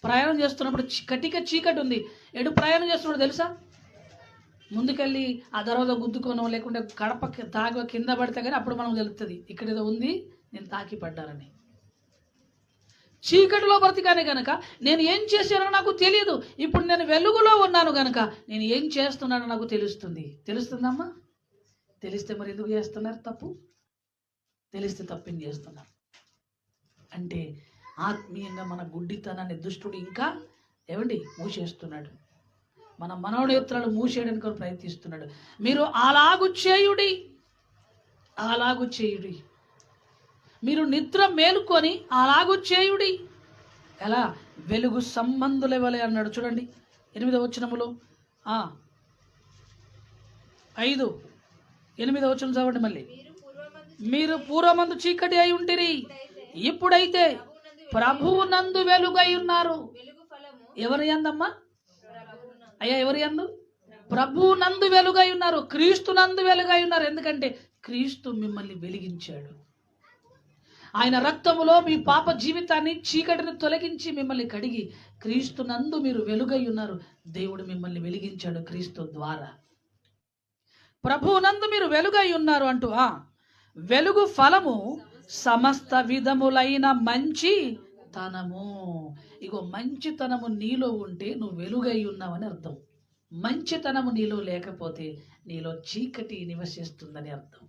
ప్రయాణం చేస్తున్నప్పుడు కటిక చీకటి ఉంది, ఎటు ప్రయాణం చేస్తున్నాడో తెలుసా? ముందుకెళ్ళి ఆ దర్వాజా గుద్దుకోనో లేకుంటే కడప తాగి కింద పడితే కానీ అప్పుడు మనం తెలుస్తుంది ఇక్కడ ఏదో ఉంది, నేను తాకి పడ్డానని. చీకటిలో బ్రతికానే గనక నేను ఏం చేశానో నాకు తెలియదు. ఇప్పుడు నేను వెలుగులో ఉన్నాను గనక నేను ఏం చేస్తున్నానో నాకు తెలుస్తుందమ్మా? తెలిస్తే మరి ఎందుకు చేస్తున్నారు తప్పు? తెలిస్తే తప్పేం చేస్తున్నారు అంటే ఆత్మీయంగా మన గుడ్డితనాన్ని దుష్టుడు ఇంకా మూసేస్తున్నాడు. మన మనోనేత్రాలు మూసేయడానికి ప్రయత్నిస్తున్నాడు. మీరు అలాగు చేయుడి. మీరు నిద్ర మేలుకొని అలాగు చేయుడి. ఎలా? వెలుగు సంబంధులెవలే అన్నాడు. చూడండి 8వ వచనములో 8వ వచనం చదవండి మళ్ళీ. మీరు పూర్వమందు చీకటి అయి ఉంటిరి, ఇప్పుడైతే ప్రభువునందు వెలుగై ఉన్నారు. ఎవరి యందమ్మా? అయ్యా ఎవరి యందు? ప్రభువునందు వెలుగై ఉన్నారు, క్రీస్తునందు వెలుగై ఉన్నారు. ఎందుకంటే క్రీస్తు మిమ్మల్ని వెలిగించాడు. ఆయన రక్తములో మీ పాప జీవితాన్ని, చీకటిని తొలగించి మిమ్మల్ని కడిగి క్రీస్తునందు మీరు వెలుగై ఉన్నారు. దేవుడు మిమ్మల్ని వెలిగించాడు క్రీస్తు ద్వారా. ప్రభువునందు మీరు వెలుగై ఉన్నారు అంటూ వెలుగు ఫలము సమస్త విధములైన మంచితనము. ఇగో మంచితనము నీలో ఉంటే నువ్వు వెలుగై ఉన్నావని అర్థం. మంచితనము నీలో లేకపోతే నీలో చీకటి నివసిస్తుందని అర్థం.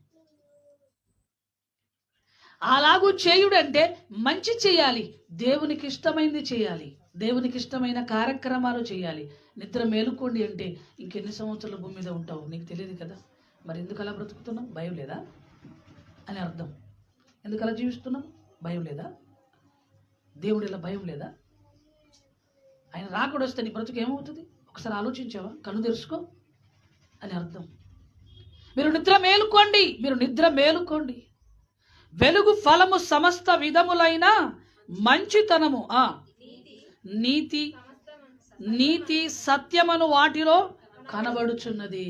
అలాగూ చేయుడంటే మంచి చేయాలి, దేవునికి ఇష్టమైనది చేయాలి, దేవునికి ఇష్టమైన కార్యక్రమాలు చేయాలి. నిద్ర మేలుకోండి అంటే ఇంకెన్ని సంవత్సరాలు భూమి మీద ఉంటావు నీకు తెలియదు కదా. మరి ఎందుకు అలా బ్రతుకుతున్నావు? భయం లేదా అని అర్థం. ఎందుకు అలా జీవిస్తున్నావు? భయం లేదా? దేవుడు ఇలా భయం లేదా? ఆయన రాకూడదు వస్తే నీ బ్రతుకు ఏమవుతుంది? ఒకసారి ఆలోచించావా? కళ్ళు తెరుచుకో అని అర్థం. మీరు నిద్ర మేలుకోండి. వెలుగు ఫలము సమస్త విధములైన మంచితనము, నీతి సత్యమను వాటిలో కనబడుచున్నది.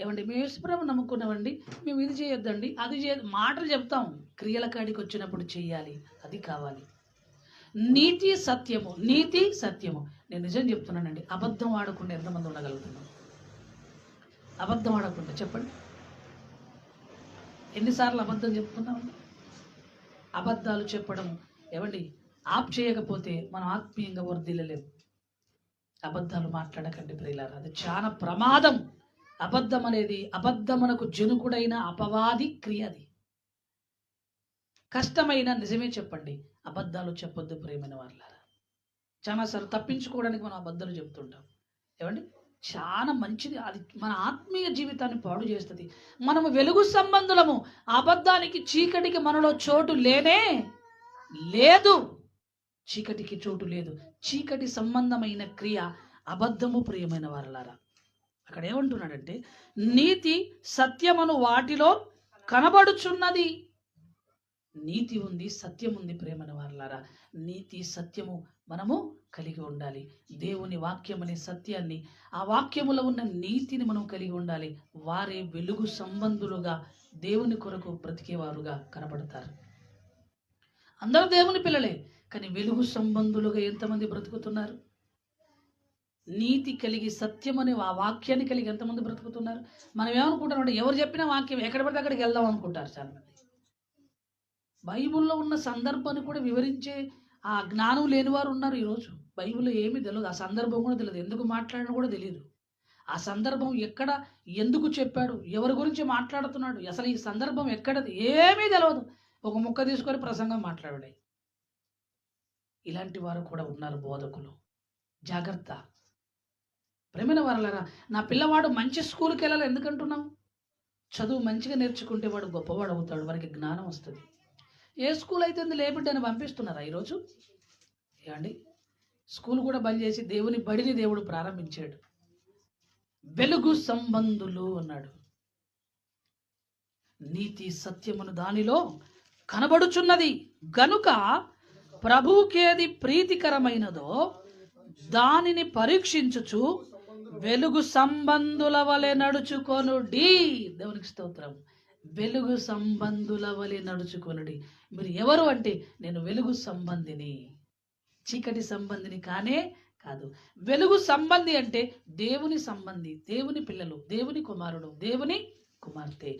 ఏమండి, మేము యేసుప్రభువుని నమ్ముకున్నామండి, మేము ఇది చేయొద్దండి, అది మాటలు చెప్తాం, క్రియల కాడికి వచ్చినప్పుడు చెయ్యాలి, అది కావాలి. నీతి సత్యము. నేను నిజం చెప్తున్నానండి, అబద్ధం ఆడకుండా ఎంతమంది ఉండగలుగుతున్నాం? అబద్ధం ఆడకుండా చెప్పండి. ఎన్నిసార్లు అబద్ధం చెప్తున్నాం? అబద్ధాలు చెప్పడం ఏమండి ఆప్ చేయకపోతే మనం ఆత్మీయంగా వర్ధిల్లలేము. అబద్ధాలు మాట్లాడకండి ప్రియులారా, అది చాలా ప్రమాదం. అబద్ధం అనేది అబద్ధమునకు జనుకుడైన అపవాది క్రియ. అది కష్టమైన నిజమే చెప్పండి, అబద్ధాలు చెప్పొద్దు ప్రియమైన వాళ్ళారా. చాలాసార్లు తప్పించుకోవడానికి మనం అబద్ధాలు చెప్తుంటాం. ఏమండి చాలా మంచిది, అది మన ఆత్మీయ జీవితాన్ని పాడు చేస్తుంది. మనము వెలుగు సంబంధులము, అబద్ధానికి చీకటికి మనలో చోటు లేనే లేదు. చీకటికి చోటు లేదు. చీకటి సంబంధమైన క్రియ అబద్ధము ప్రియమైన వారలారా. అక్కడ ఏమంటున్నాడంటే నీతి సత్యమును వాటిలో కనబడుచున్నది. నీతి ఉంది, సత్యం ఉంది ప్రియమైన వారలారా. నీతి సత్యము మనము కలిగి ఉండాలి. దేవుని వాక్యం అనే సత్యాన్ని, ఆ వాక్యములో ఉన్న నీతిని మనం కలిగి ఉండాలి. వారే వెలుగు సంబంధులుగా దేవుని కొరకు బ్రతికేవారుగా కనబడతారు. అందరూ దేవుని పిల్లలే, కానీ వెలుగు సంబంధులుగా ఎంతమంది బ్రతుకుతున్నారు? నీతి కలిగి సత్యం అనే ఆ వాక్యాన్ని కలిగి ఎంతమంది బ్రతుకుతున్నారు? మనం ఏమనుకుంటామంటే ఎవరు చెప్పిన వాక్యం ఎక్కడ పడితే అక్కడికి వెళ్దాం అనుకుంటారు చాలామంది. బైబిల్లో ఉన్న సందర్భాన్ని కూడా వివరించే ఆ జ్ఞానం లేని వారు ఉన్నారు ఈరోజు. బైబిల్లో ఏమీ తెలియదు, ఆ సందర్భం కూడా తెలియదు, ఎందుకు మాట్లాడినా కూడా తెలియదు. ఆ సందర్భం ఎక్కడ, ఎందుకు చెప్పాడు, ఎవరి గురించి మాట్లాడుతున్నాడు, అసలు ఈ సందర్భం ఎక్కడది ఏమీ తెలియదు. ఒక ముక్క తీసుకొని ప్రసంగం మాట్లాడే ఇలాంటి వారు కూడా ఉన్నారు బోధకులు. జాగ్రత్త ప్రేమైన వారలారా. నా పిల్లవాడు మంచి స్కూల్కి వెళ్ళాలి ఎందుకంటున్నాం? చదువు మంచిగా నేర్చుకుంటే వాడు గొప్పవాడు అవుతాడు, వారికి జ్ఞానం వస్తుంది. ఏ స్కూల్ అయితే లేబిడ్డని పంపిస్తున్నారా ఈరోజు? ఏమండి స్కూల్ కూడా బంద్ చేసి దేవుని బడిని దేవుడు ప్రారంభించాడు. వెలుగు సంబంధులు అన్నాడు. నీతి సత్యమును దానిలో కనబడుచున్నది గనుక ప్రభువుకేది ప్రీతికరమైనదో దానిని పరీక్షించుచు వెలుగు సంబంధుల వలె నడుచుకొనుడి. దేవునికి స్తోత్రం. వెలుగు సంబంధుల వలె నడుచుకొనుడి. మీరు ఎవరు అంటే నేను వెలుగు సంబంధిని, చీకటి సంబంధిని కానే కాదు. వెలుగు సంబంధి అంటే దేవుని సంబంధి, దేవుని పిల్లలు, దేవుని కుమారుడు, దేవుని కుమార్తె.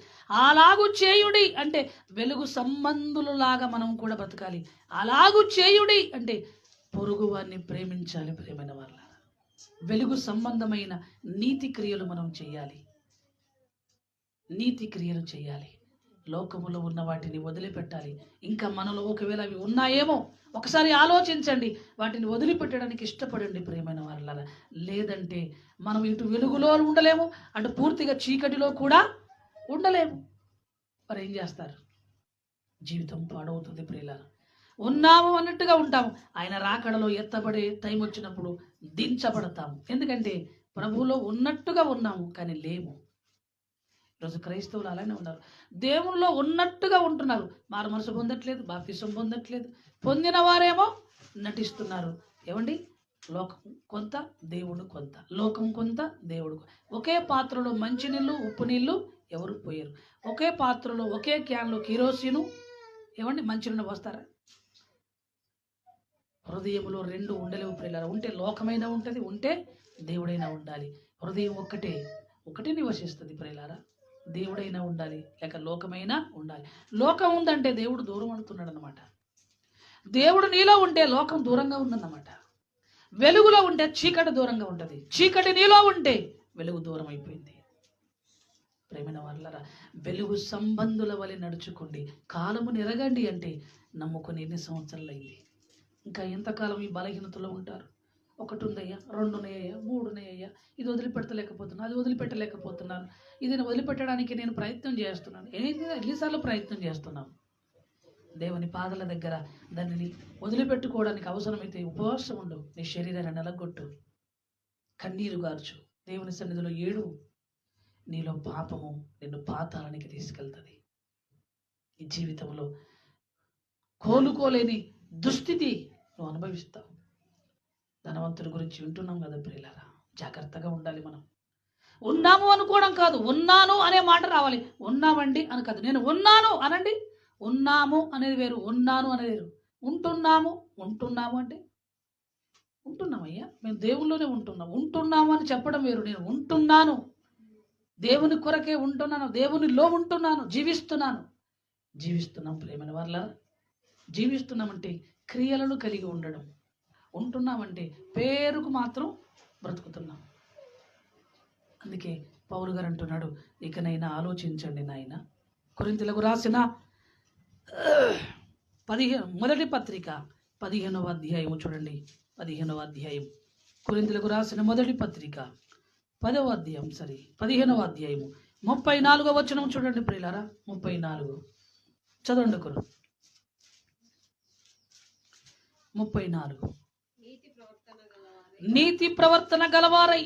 అలాగు చేయుడి అంటే వెలుగు సంబంధులలాగా మనం కూడా బ్రతకాలి. అలాగు చేయుడి అంటే పొరుగు వారిని ప్రేమించాలి ప్రేమైన వాళ్ళ. వెలుగు సంబంధమైన నీతి క్రియలు మనం చేయాలి, నీతి క్రియలు చేయాలి. లోకములో ఉన్న వాటిని వదిలిపెట్టాలి. ఇంకా మనలో ఒకవేళ అవి ఉన్నాయేమో ఒకసారి ఆలోచించండి, వాటిని వదిలిపెట్టడానికి ఇష్టపడండి ప్రియమైన వాళ్ళ. లేదంటే మనం ఇటు వెలుగులో ఉండలేము, అటు పూర్తిగా చీకటిలో కూడా ఉండలేము. మరి ఏం చేస్తారు? జీవితం పాడవుతుంది ప్రియులారా. ఉన్నాము అన్నట్టుగా ఉంటాము, ఆయన రాకడలో ఎత్తబడే టైం వచ్చినప్పుడు దించబడతాము. ఎందుకంటే ప్రభువులో ఉన్నట్టుగా ఉన్నాము కానీ లేము. ఈరోజు క్రైస్తవులు అలానే ఉన్నారు, దేవునిలో ఉన్నట్టుగా ఉంటున్నారు, మారు మనసు పొందట్లేదు, బాప్తిసం పొందట్లేదు. పొందిన వారేమో నటిస్తున్నారు. ఏమండి లోకం కొంత, దేవుడు కొంత. లోకం కొంత, దేవుడు కొంత. ఒకే పాత్రలో మంచినీళ్ళు ఉప్పు నీళ్ళు ఎవరు పోయారు? ఒకే పాత్రలో ఒకే క్యాన్లో కిరోసిను ఏమండి మంచినీళ్ళు పోస్తారా? హృదయంలో రెండు ఉండలేవు ప్రియులారా. ఉంటే లోకమైనా ఉంటుంది, ఉంటే దేవుడైనా ఉండాలి. హృదయం ఒకటే నివసిస్తుంది ప్రియులారా. దేవుడైనా ఉండాలి, లేక లోకమైనా ఉండాలి. లోకం ఉందంటే దేవుడు దూరం అంటున్నాడు అన్నమాట. దేవుడు నీలో ఉంటే లోకం దూరంగా ఉందన్నమాట. వెలుగులో ఉంటే చీకటి దూరంగా ఉంటుంది, చీకటి నీలో ఉంటే వెలుగు దూరం అయిపోయింది. ప్రేమైన వాళ్ళరా, వెలుగు సంబంధుల వలె నడుచుకోండి. కాలము నిరగండి అంటే నమ్ముకొని ఎన్ని సంవత్సరాలు అయింది? ఇంకా ఎంతకాలం ఈ బలహీనతలో ఉంటారు? 1 ఉందయ్యా, 2 ఉన్నాయ్యా, 3 ఉన్నాయ్యా, ఇది వదిలిపెట్టలేకపోతున్నాను, అది వదిలిపెట్టలేకపోతున్నాను, ఇది వదిలిపెట్టడానికి నేను ప్రయత్నం చేస్తున్నాను. ఎన్నిసార్లు ప్రయత్నం చేస్తున్నాం? దేవుని పాదల దగ్గర దానిని వదిలిపెట్టుకోవడానికి అవసరమైతే ఉపవాసం ఉండు, నీ శరీరాన్ని నలగొట్టు, కన్నీరు గార్చు, దేవుని సన్నిధిలో ఏడు. నీలో పాపము నిన్ను పాతాళానికి తీసుకెళ్తుంది. ఈ జీవితంలో కోలుకోలేని దుస్థితి నువ్వు అనుభవిస్తావు. ధనవంతుడి గురించి వింటున్నాం కదా ప్రియులారా, జాగ్రత్తగా ఉండాలి. మనం ఉన్నాము అనుకోవడం కాదు, ఉన్నాను అనే మాట రావాలి. ఉన్నామండి అని కాదు, నేను ఉన్నాను అనండి. ఉన్నాము అనేది వేరు, ఉన్నాను అనేది వేరు. ఉంటున్నాము అంటే ఉంటున్నామయ్యా, మేము దేవుల్లోనే ఉంటున్నాము అని చెప్పడం వేరు. నేను ఉంటున్నాను, దేవుని కొరకే ఉంటున్నాను, దేవునిలో ఉంటున్నాను, జీవిస్తున్నాం ప్రేమైన వాళ్ళ. జీవిస్తున్నామంటే క్రియలను కలిగి ఉండడం, ఉంటున్నామంటే పేరుకు మాత్రం బ్రతుకుతున్నాం. అందుకే పౌలు గారు అంటున్నాడు, ఇకనైనా ఆలోచించండి నాయన. కొరింథీయులకు రాసిన మొదటి పత్రిక 15వ అధ్యాయము చూడండి. 15వ అధ్యాయం, కొరింథీయులకు రాసిన మొదటి పత్రిక 15వ అధ్యాయము 34వ వచనం చూడండి ప్రియులారా. 34 చదవండి ఒకరు. 34 నీతి ప్రవర్తన గలవారై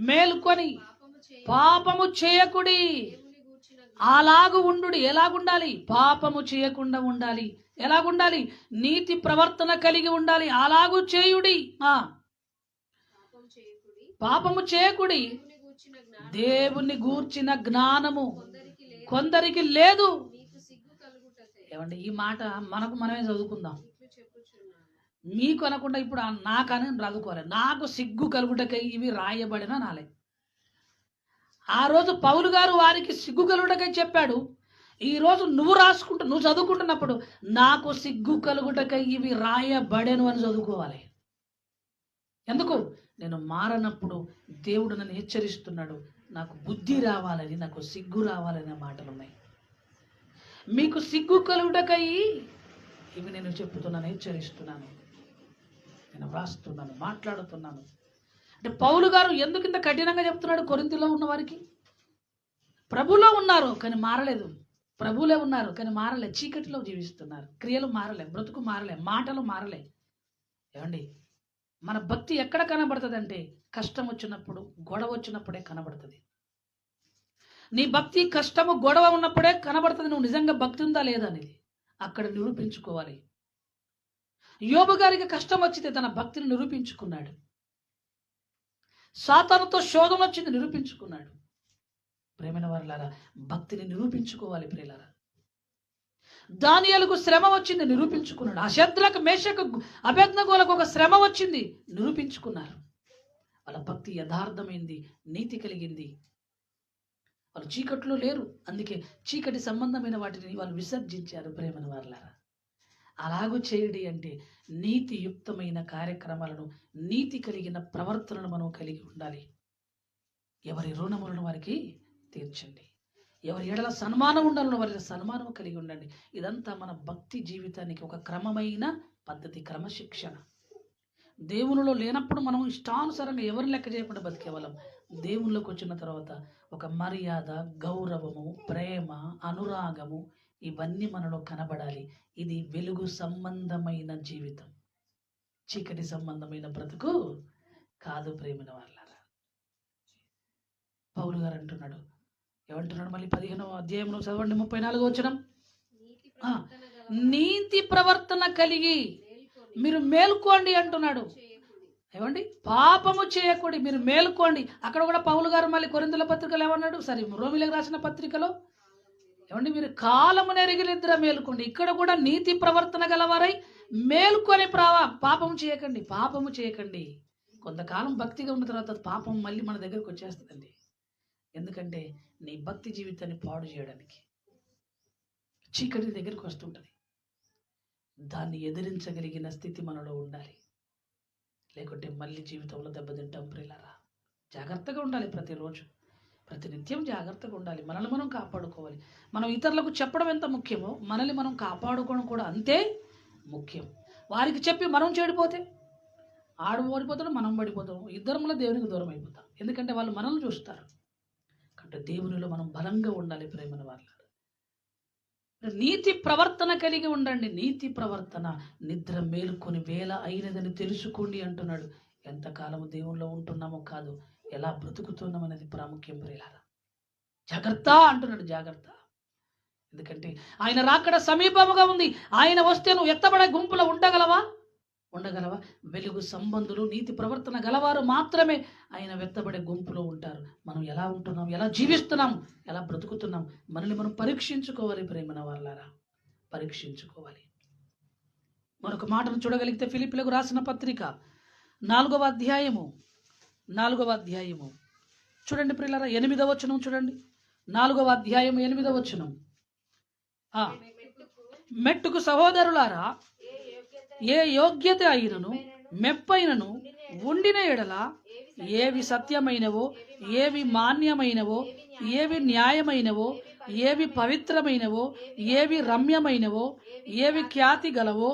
మేలుకొని పాపము చేయకుడి. అలాగు ఉండు. ఎలాగుండాలి? పాపము చేయకుండా ఉండాలి. ఎలాగుండాలి? నీతి ప్రవర్తన కలిగి ఉండాలి. అలాగు చేయుడి. పాపము చేయకుడి. దేవుని గూర్చిన జ్ఞానము కొందరికి లేదు. ఏమండి, ఈ మాట మనమే చదువుకుందాం. మీకు అనకుండా ఇప్పుడు నాకని చదువుకోవాలి. నాకు సిగ్గు కలుగుటకై ఇవి రాయబడిన నాలే. ఆ రోజు పౌలు గారు వారికి సిగ్గు కలుగుటకై చెప్పాడు. ఈరోజు నువ్వు చదువుకుంటున్నప్పుడు నాకు సిగ్గు కలుగుటకై ఇవి రాయబడెను అని చదువుకోవాలి. ఎందుకు? నేను మారనప్పుడు దేవుడు నన్ను హెచ్చరిస్తున్నాడు. నాకు బుద్ధి రావాలని, నాకు సిగ్గు రావాలనే మాటలు ఉన్నాయి. మీకు సిగ్గు కలుగుటకై ఇవి నేను చెప్తున్నాను, హెచ్చరిస్తున్నాను, నేను వ్రాస్తున్నాను, మాట్లాడుతున్నాను. అంటే పౌలు గారు ఎందుకు ఇంత కఠినంగా చెప్తున్నాడు? కొరింథీలో ఉన్న వారికి ప్రభులో ఉన్నారు కానీ మారలేదు, ప్రభులే ఉన్నారు కానీ మారలే, చీకటిలో జీవిస్తున్నారు. క్రియలు మారలే, బ్రతుకు మారలే, మాటలు మారలే. ఏమండి, మన భక్తి ఎక్కడ కనబడుతుంది అంటే కష్టం వచ్చినప్పుడు, గొడవ వచ్చినప్పుడే కనబడుతుంది. నీ భక్తి కష్టము గొడవ ఉన్నప్పుడే కనబడుతుంది. నువ్వు నిజంగా భక్తి ఉందా లేదా అనేది అక్కడ నిరూపించుకోవాలి. యోబు గారికి కష్టం వచ్చితే తన భక్తిని నిరూపించుకున్నాడు. సాతానుతో శోధన వచ్చింది, నిరూపించుకున్నాడు. ప్రేమైన వారులారా, భక్తిని నిరూపించుకోవాలి ప్రియులారా. దానియేలుకు శ్రమ వచ్చింది, నిరూపించుకున్నాడు. ఆ శద్రకు మేషకు అబేద్నెగోలకు ఒక శ్రమ వచ్చింది, నిరూపించుకున్నారు. వాళ్ళ భక్తి యథార్థమైంది, నీతి కలిగింది. వాళ్ళు చీకట్లో లేరు, అందుకే చీకటి సంబంధమైన వాటిని వాళ్ళు విసర్జించారు. ప్రేమైన వారులారా, అలాగూ చేయడి అంటే నీతియుక్తమైన కార్యక్రమాలను, నీతి కలిగిన ప్రవర్తనను మనం కలిగి ఉండాలి. ఎవరి రుణములను వారికి తీర్చండి. ఎవరి ఎడల సన్మానం ఉండాలని వారి సన్మానం కలిగి ఉండండి. ఇదంతా మన భక్తి జీవితానికి ఒక క్రమమైన పద్ధతి, క్రమశిక్షణ. దేవునిలో లేనప్పుడు మనం ఇష్టానుసారంగా ఎవరిని లెక్క చేయకుండా బతికేవాళ్ళం. దేవునిలోకి వచ్చిన తర్వాత ఒక మర్యాద, గౌరవము, ప్రేమ, అనురాగము ఇవన్నీ మనలో కనబడాలి. ఇది వెలుగు సంబంధమైన జీవితం, చీకటి సంబంధమైన బ్రతుకు కాదు. ప్రేమైన వాళ్ళారా, పౌలు గారు అంటున్నాడు, ఏమంటున్నాడు? మళ్ళీ 15వ అధ్యాయంలో చదవండి, 34వ వచనం. నీతి ప్రవర్తన కలిగి మీరు మేల్కోండి అంటున్నాడు. ఏమండి, పాపము చేయకూడదు, మీరు మేల్కోండి. అక్కడ కూడా పౌలు గారు మళ్ళీ కొరింథీయుల పత్రికలో ఏమన్నాడు? రోమీయులకు రాసిన పత్రికలో ఏమండి, మీరు కాలము నెరిగి నిద్ర మేలుకోండి. ఇక్కడ కూడా నీతి ప్రవర్తన గలవారై మేలుకొని పాపము చేయకండి, పాపము చేయకండి. కొంతకాలం భక్తిగా ఉన్న తర్వాత పాపం మళ్ళీ మన దగ్గరకు వచ్చేస్తుందండి. ఎందుకంటే నీ భక్తి జీవితాన్ని పాడు చేయడానికి చీకటి దగ్గరికి వస్తుంటుంది. దాన్ని ఎదిరించగలిగిన స్థితి మనలో ఉండాలి, లేకుంటే మళ్ళీ జీవితంలో దెబ్బతింటాం. ప్రియులారా, జాగ్రత్తగా ఉండాలి. ప్రతిరోజు, ప్రతినిత్యం జాగ్రత్తగా ఉండాలి. మనల్ని మనం కాపాడుకోవాలి. మనం ఇతరులకు చెప్పడం ఎంత ముఖ్యమో మనల్ని మనం కాపాడుకోవడం కూడా అంతే ముఖ్యం. వారికి చెప్పి మనం చెడిపోతే ఆడు ఓడిపోతాడు, మనం పడిపోతాం, ఇద్దరంలో దేవునికి దూరం అయిపోతాం. ఎందుకంటే వాళ్ళు మనల్ని చూస్తారు. కాబట్టి దేవునిలో మనం బలంగా ఉండాలి. ప్రేమన వాళ్ళ నీతి ప్రవర్తన కలిగి ఉండండి. నీతి ప్రవర్తన, నిద్ర మేలుకొని వేళ అయినదని తెలుసుకోండి అంటున్నాడు. ఎంతకాలము దేవునిలో ఉంటున్నామో కాదు, ఎలా బ్రతుకుతున్నాం అనేది ప్రాముఖ్యం. ప్రియులారా, జాగ్రత్త అంటున్నాడు, జాగ్రత్త. ఎందుకంటే ఆయన రాకడ సమీపముగా ఉంది. ఆయన వస్తే నువ్వు ఎత్తబడే గుంపులో ఉండగలవా? వెలుగు సంబంధులు, నీతి ప్రవర్తన గలవారు మాత్రమే ఆయన వెత్తబడే గుంపులో ఉంటారు. మనం ఎలా ఉంటున్నాం, ఎలా జీవిస్తున్నాం, ఎలా బ్రతుకుతున్నాం, మనల్ని మనం పరీక్షించుకోవాలి. ప్రేమన వాళ్ళారా, పరీక్షించుకోవాలి. మరొక మాటను చూడగలిగితే ఫిలిప్పీలకు రాసిన పత్రిక 4వ అధ్యాయము చూడండి ప్రియులారా, 8వ వచనం చూడండి, 4వ అధ్యాయం 8వ వచనం. మెట్టుకు సహోదరులారా, ఏ యోగ్యత అయినను మెప్పైనను ఉండిన ఎడల ఏవి సత్యమైనవో, ఏవి మాన్యమైనవో, ఏవి న్యాయమైనవో, ఏవి పవిత్రమైనవో, ఏవి రమ్యమైనవో, ఏవి ఖ్యాతి గలవో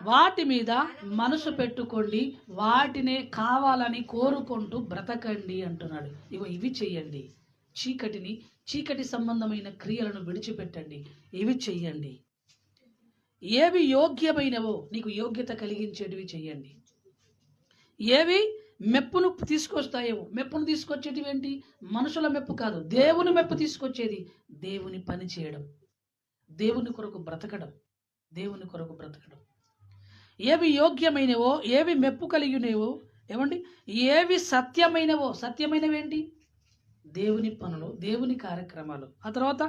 వాటి మీద మనసు పెట్టుకోండి, వాటినే కావాలని కోరుకుంటూ బ్రతకండి అంటున్నాడు. ఇగో ఇవి చెయ్యండి, చీకటి సంబంధమైన క్రియలను విడిచిపెట్టండి, ఇవి చెయ్యండి. ఏవి యోగ్యమైనవో, నీకు యోగ్యత కలిగించేటివి చెయ్యండి. ఏవి మెప్పును తీసుకొస్తాయో, మెప్పును తీసుకొచ్చేటివి ఏంటి? మనుషుల మెప్పు కాదు, దేవుని మెప్పు తీసుకొచ్చేది. దేవుని పని చేయడం, దేవుని కొరకు బ్రతకడం, దేవుని కొరకు బ్రతకడం. ఏవి యోగ్యమైనవో, ఏవి మెప్పు కలిగినవో, ఏమండి, ఏవి సత్యమైనవో, సత్యమైనవేంటి? దేవుని పనులు, దేవుని కార్యక్రమాలు. ఆ తర్వాత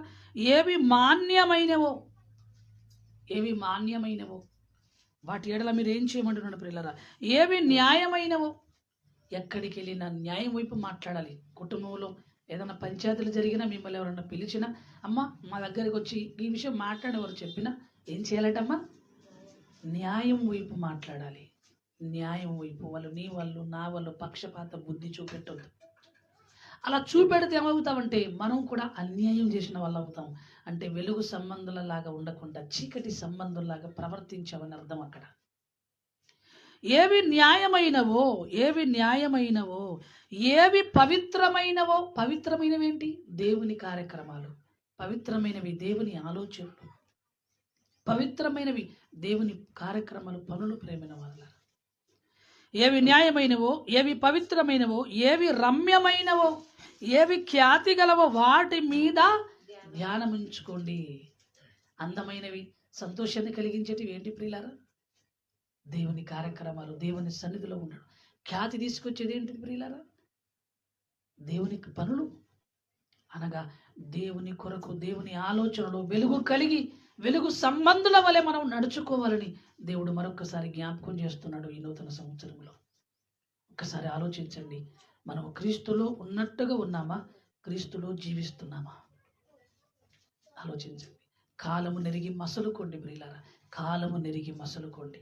ఏవి మాన్యమైనవో, ఏవి మాన్యమైనవో వాటి ఎడల మీరు ఏం చేయమంటున్నాడు ప్రియులారా? ఏవి న్యాయమైనవో, ఎక్కడికి వెళ్ళినా న్యాయం వైపు మాట్లాడాలి. కుటుంబంలో ఏదైనా పంచాయతీలు జరిగినా, మిమ్మల్ని ఎవరన్నా పిలిచినా, అమ్మ మా దగ్గరికి వచ్చి ఈ విషయం మాట్లాడేవారు చెప్పినా ఏం చేయాలటమ్మా? న్యాయం వైపు మాట్లాడాలి. న్యాయం వైపు, వాళ్ళు నీ వాళ్ళు నా వాళ్ళు పక్షపాత బుద్ధి చూపెట్టద్దు. అలా చూపెడితే ఏమవుతామంటే మనం కూడా అన్యాయం చేసిన వాళ్ళు అవుతాం. అంటే వెలుగు సంబంధులలాగా ఉండకుండా చీకటి సంబంధుల్లాగా ప్రవర్తించామని అర్థం అక్కడ. ఏవి న్యాయమైనవో, ఏవి న్యాయమైనవో, ఏవి పవిత్రమైనవో. పవిత్రమైనవి ఏంటి? దేవుని కార్యక్రమాలు, పవిత్రమైనవి దేవుని ఆలోచనలు, పవిత్రమైనవి దేవుని కార్యక్రమాలు, పనులు. ప్రేమైన వాళ్ళ, ఏవి న్యాయమైనవో, ఏవి పవిత్రమైనవో, ఏవి రమ్యమైనవో, ఏవి ఖ్యాతి గలవో వాటి మీద ధ్యానముంచుకోండి. అందమైనవి, సంతోషాన్ని కలిగించేటివి ఏంటి ప్రియులారా? దేవుని కార్యక్రమాలు, దేవుని సన్నిధిలో ఉండడం. ఖ్యాతి తీసుకొచ్చేది ఏంటి ప్రియులారా? దేవుని పనులు అనగా దేవుని కొరకు, దేవుని ఆలోచనలో వెలుగు కలిగి, వెలుగు సంబంధుల వలె మనం నడుచుకోవాలని దేవుడు మరొకసారి జ్ఞాపకం చేస్తున్నాడు ఈ నూతన సంవత్సరంలో. ఒక్కసారి ఆలోచించండి, మనం క్రీస్తులో ఉన్నట్టుగా ఉన్నామా? క్రీస్తులో జీవిస్తున్నామా? ఆలోచించండి. కాలము నెరిగి మసలుకోండి ప్రియులారా, కాలము నెరిగి మసలుకోండి.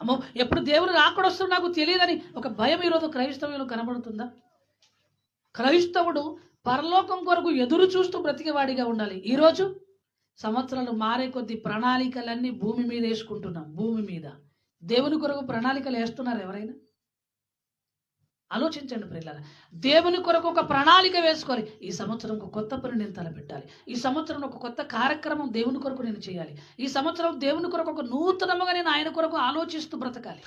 అమ్మో, ఎప్పుడు దేవుడు రాకడొస్తుంది నాకు తెలియదని ఒక భయం ఈరోజు క్రైస్తవులు కనబడుతుందా? క్రైస్తవుడు పరలోకం కొరకు ఎదురు చూస్తూ బ్రతికేవాడిగా ఉండాలి. ఈరోజు సంవత్సరాలు మారే కొద్ది ప్రణాళికలన్నీ భూమి మీద వేసుకుంటున్నాం. భూమి మీద దేవుని కొరకు ప్రణాళికలు వేస్తున్నారు ఎవరైనా? ఆలోచించండి ప్రియులారా. దేవుని కొరకు ఒక ప్రణాళిక వేసుకోవాలి. ఈ సంవత్సరం ఒక కొత్త పని నేను తలపెట్టాలి, ఈ సంవత్సరం ఒక కొత్త కార్యక్రమం దేవుని కొరకు నేను చేయాలి, ఈ సంవత్సరం దేవుని కొరకు ఒక నూతనముగా నేను ఆయన కొరకు ఆలోచిస్తూ బ్రతకాలి.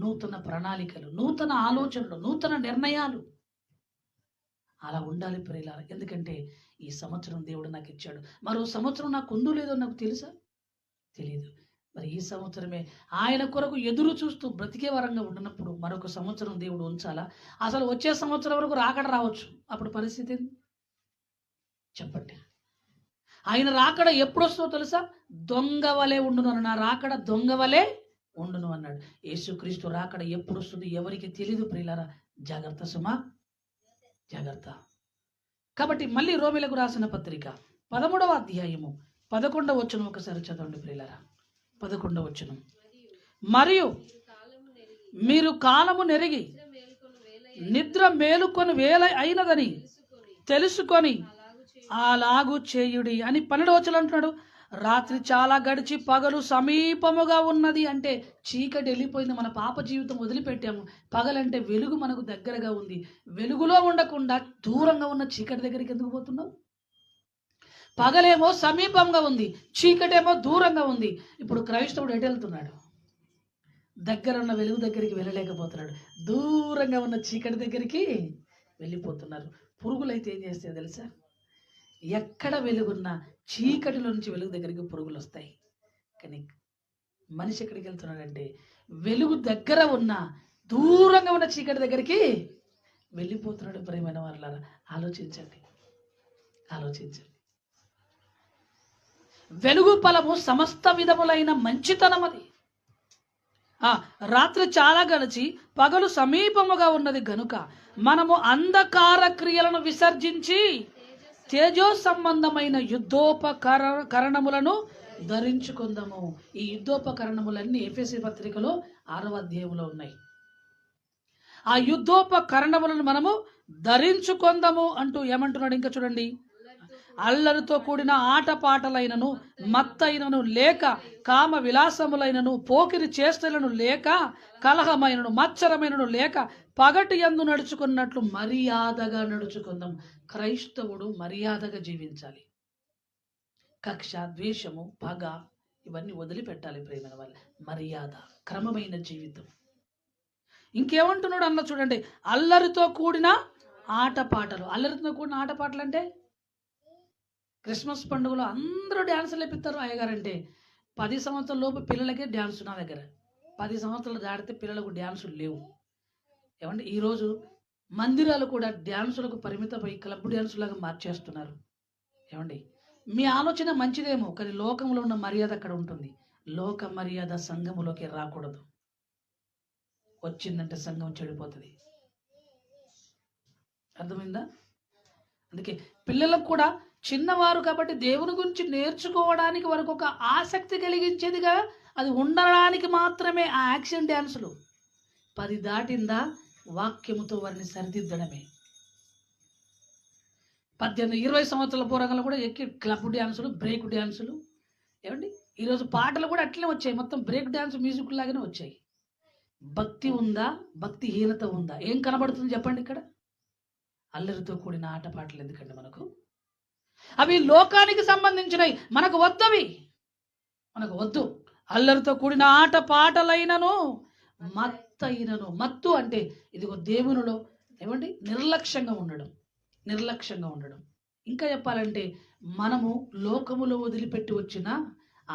నూతన ప్రణాళికలు, నూతన ఆలోచనలు, నూతన నిర్ణయాలు అలా ఉండాలి ప్రియులారా. ఎందుకంటే ఈ సంవత్సరం దేవుడు నాకు ఇచ్చాడు. మరో సంవత్సరం నాకు ఉందో లేదో నాకు తెలుసా? తెలియదు. మరి ఈ సంవత్సరమే ఆయన కొరకు ఎదురు చూస్తూ బ్రతికే వరంగా ఉన్నప్పుడు మరొక సంవత్సరం దేవుడు ఉంచాలా? అసలు వచ్చే సంవత్సరం వరకు రాకడ రావచ్చు. అప్పుడు పరిస్థితి ఏంది చెప్పండి? ఆయన రాకడ ఎప్పుడు వస్తుందో తెలుసా? దొంగ వలె ఉండును. నా రాకడ దొంగ వలె ఉండును అన్నాడు. యేసుక్రీస్తు రాకడ ఎప్పుడు వస్తుంది ఎవరికి తెలియదు ప్రియులారా. జాగ్రత్త సుమా, జాగ్రత్త. కాబట్టి మళ్ళీ రోమీలకు రాసిన పత్రిక 13వ అధ్యాయము 11వ వచనం ఒకసారి చదవండి ప్రియులారా. 11వ వచనం. మరియు మీరు కాలము నెరిగి నిద్ర మేలుకొని వేళ అయినదని తెలుసుకొని అలాగు చేయుడి అని 12వ వచనం అంటున్నాడు. రాత్రి చాలా గడిచి పగలు సమీపముగా ఉన్నది. అంటే చీకటి వెళ్ళిపోయింది, మన పాప జీవితం వదిలిపెట్టాము. పగలంటే వెలుగు మనకు దగ్గరగా ఉంది. వెలుగులో ఉండకుండా దూరంగా ఉన్న చీకటి దగ్గరికి ఎందుకు పోతున్నావు? పగలేమో సమీపంగా ఉంది, చీకటేమో దూరంగా ఉంది. ఇప్పుడు క్రైస్తవుడు ఎటు వెళ్తున్నాడు? దగ్గర ఉన్న వెలుగు దగ్గరికి వెళ్ళలేకపోతున్నాడు, దూరంగా ఉన్న చీకటి దగ్గరికి వెళ్ళిపోతున్నారు. పురుగులైతే ఏం చేస్తాయి తెలుసా? ఎక్కడ వెలుగున్నా చీకటిలో నుంచి వెలుగు దగ్గరికి పురుగులు వస్తాయి. కానీ మనిషి ఎక్కడికి వెళ్తున్నాడంటే వెలుగు దగ్గర ఉన్న దూరంగా ఉన్న చీకటి దగ్గరికి వెళ్ళిపోతున్నాడు. ప్రియమైన వాళ్ళారా, ఆలోచించండి, ఆలోచించండి. వెలుగు ఫలము సమస్త విధములైన మంచితనం అది. రాత్రి చాలా గడిచి పగలు సమీపముగా ఉన్నది గనుక మనము అంధకార క్రియలను విసర్జించి తేజో సంబంధమైన యుద్ధోపకరణములను ధరించుకుందాము. ఈ యుద్ధోపకరణములన్నీ ఎఫెసీ పత్రికలో 6వ అధ్యాయంలో ఉన్నాయి. ఆ యుద్ధోపకరణములను మనము ధరించుకుందాము అంటూ ఏమంటున్నాడు ఇంకా చూడండి. అల్లరితో కూడిన ఆటపాటలైనను మత్తైనను లేక, కామ విలాసములైనను పోకిరి చేష్టలను లేక, కలహమైనను మత్సరమైనను లేక, పగటి యందు నడుచుకున్నట్లు మర్యాదగా నడుచుకుందాం. క్రైస్తవుడు మర్యాదగా జీవించాలి. కక్ష, ద్వేషము, పగ ఇవన్నీ వదిలిపెట్టాలి. ప్రేమైన వాళ్ళ మర్యాద, క్రమమైన జీవితం. ఇంకేమంటున్నాడు అన్న చూడండి. అల్లరితో కూడిన ఆటపాటలు. అల్లరితో కూడిన ఆటపాటలు అంటే క్రిస్మస్ పండుగలో అందరూ డ్యాన్సులు లేపిస్తారు. అయ్యగారంటే 10 సంవత్సరాల లోపు పిల్లలకే డ్యాన్స్. నా దగ్గర 10 సంవత్సరాలు దాటితే పిల్లలకు డ్యాన్సులు లేవు. ఏమంటే ఈరోజు మందిరాలు కూడా డ్యాన్సులకు పరిమితమై క్లబ్ డ్యాన్సులాగా మార్చేస్తున్నారు. ఏమండి మీ ఆలోచన మంచిదేమో, కానీ లోకంలో ఉన్న మర్యాద అక్కడ ఉంటుంది. లోక మర్యాద సంఘములోకి రాకూడదు. వచ్చిందంటే సంఘం చెడిపోతుంది. అర్థమైందా? అందుకే పిల్లలకు కూడా చిన్నవారు కాబట్టి దేవుని గురించి నేర్చుకోవడానికి వారికి ఒక ఆసక్తి కలిగించేదిగా అది ఉండడానికి మాత్రమే ఆ యాక్షన్ డ్యాన్సులు. 10 దాటిందా వాక్యముతో వారిని సరిదిద్దడమే. 18-20 సంవత్సరాల పూర్వంలో కూడా ఎక్కి క్లబ్ డ్యాన్సులు, బ్రేక్ డ్యాన్సులు. ఏమండి ఈరోజు పాటలు కూడా అట్లనే వచ్చాయి. మొత్తం బ్రేక్ డ్యాన్స్ మ్యూజిక్ లాగానే వచ్చాయి. భక్తి ఉందా? భక్తిహీనత ఉందా? ఏం కనబడుతుంది చెప్పండి ఇక్కడ? అల్లరితో కూడిన ఆటపాటలు ఎందుకండి మనకు? అవి లోకానికి సంబంధించినవి, మనకు వద్దవి, మనకు వద్దు. అల్లరితో కూడిన ఆటపాటలైనను మత్తైనను. మత్తు అంటే ఇదిగో దేవునిలో ఏమండి నిర్లక్ష్యంగా ఉండడం, నిర్లక్ష్యంగా ఉండడం. ఇంకా చెప్పాలంటే మనము లోకములో వదిలిపెట్టి వచ్చిన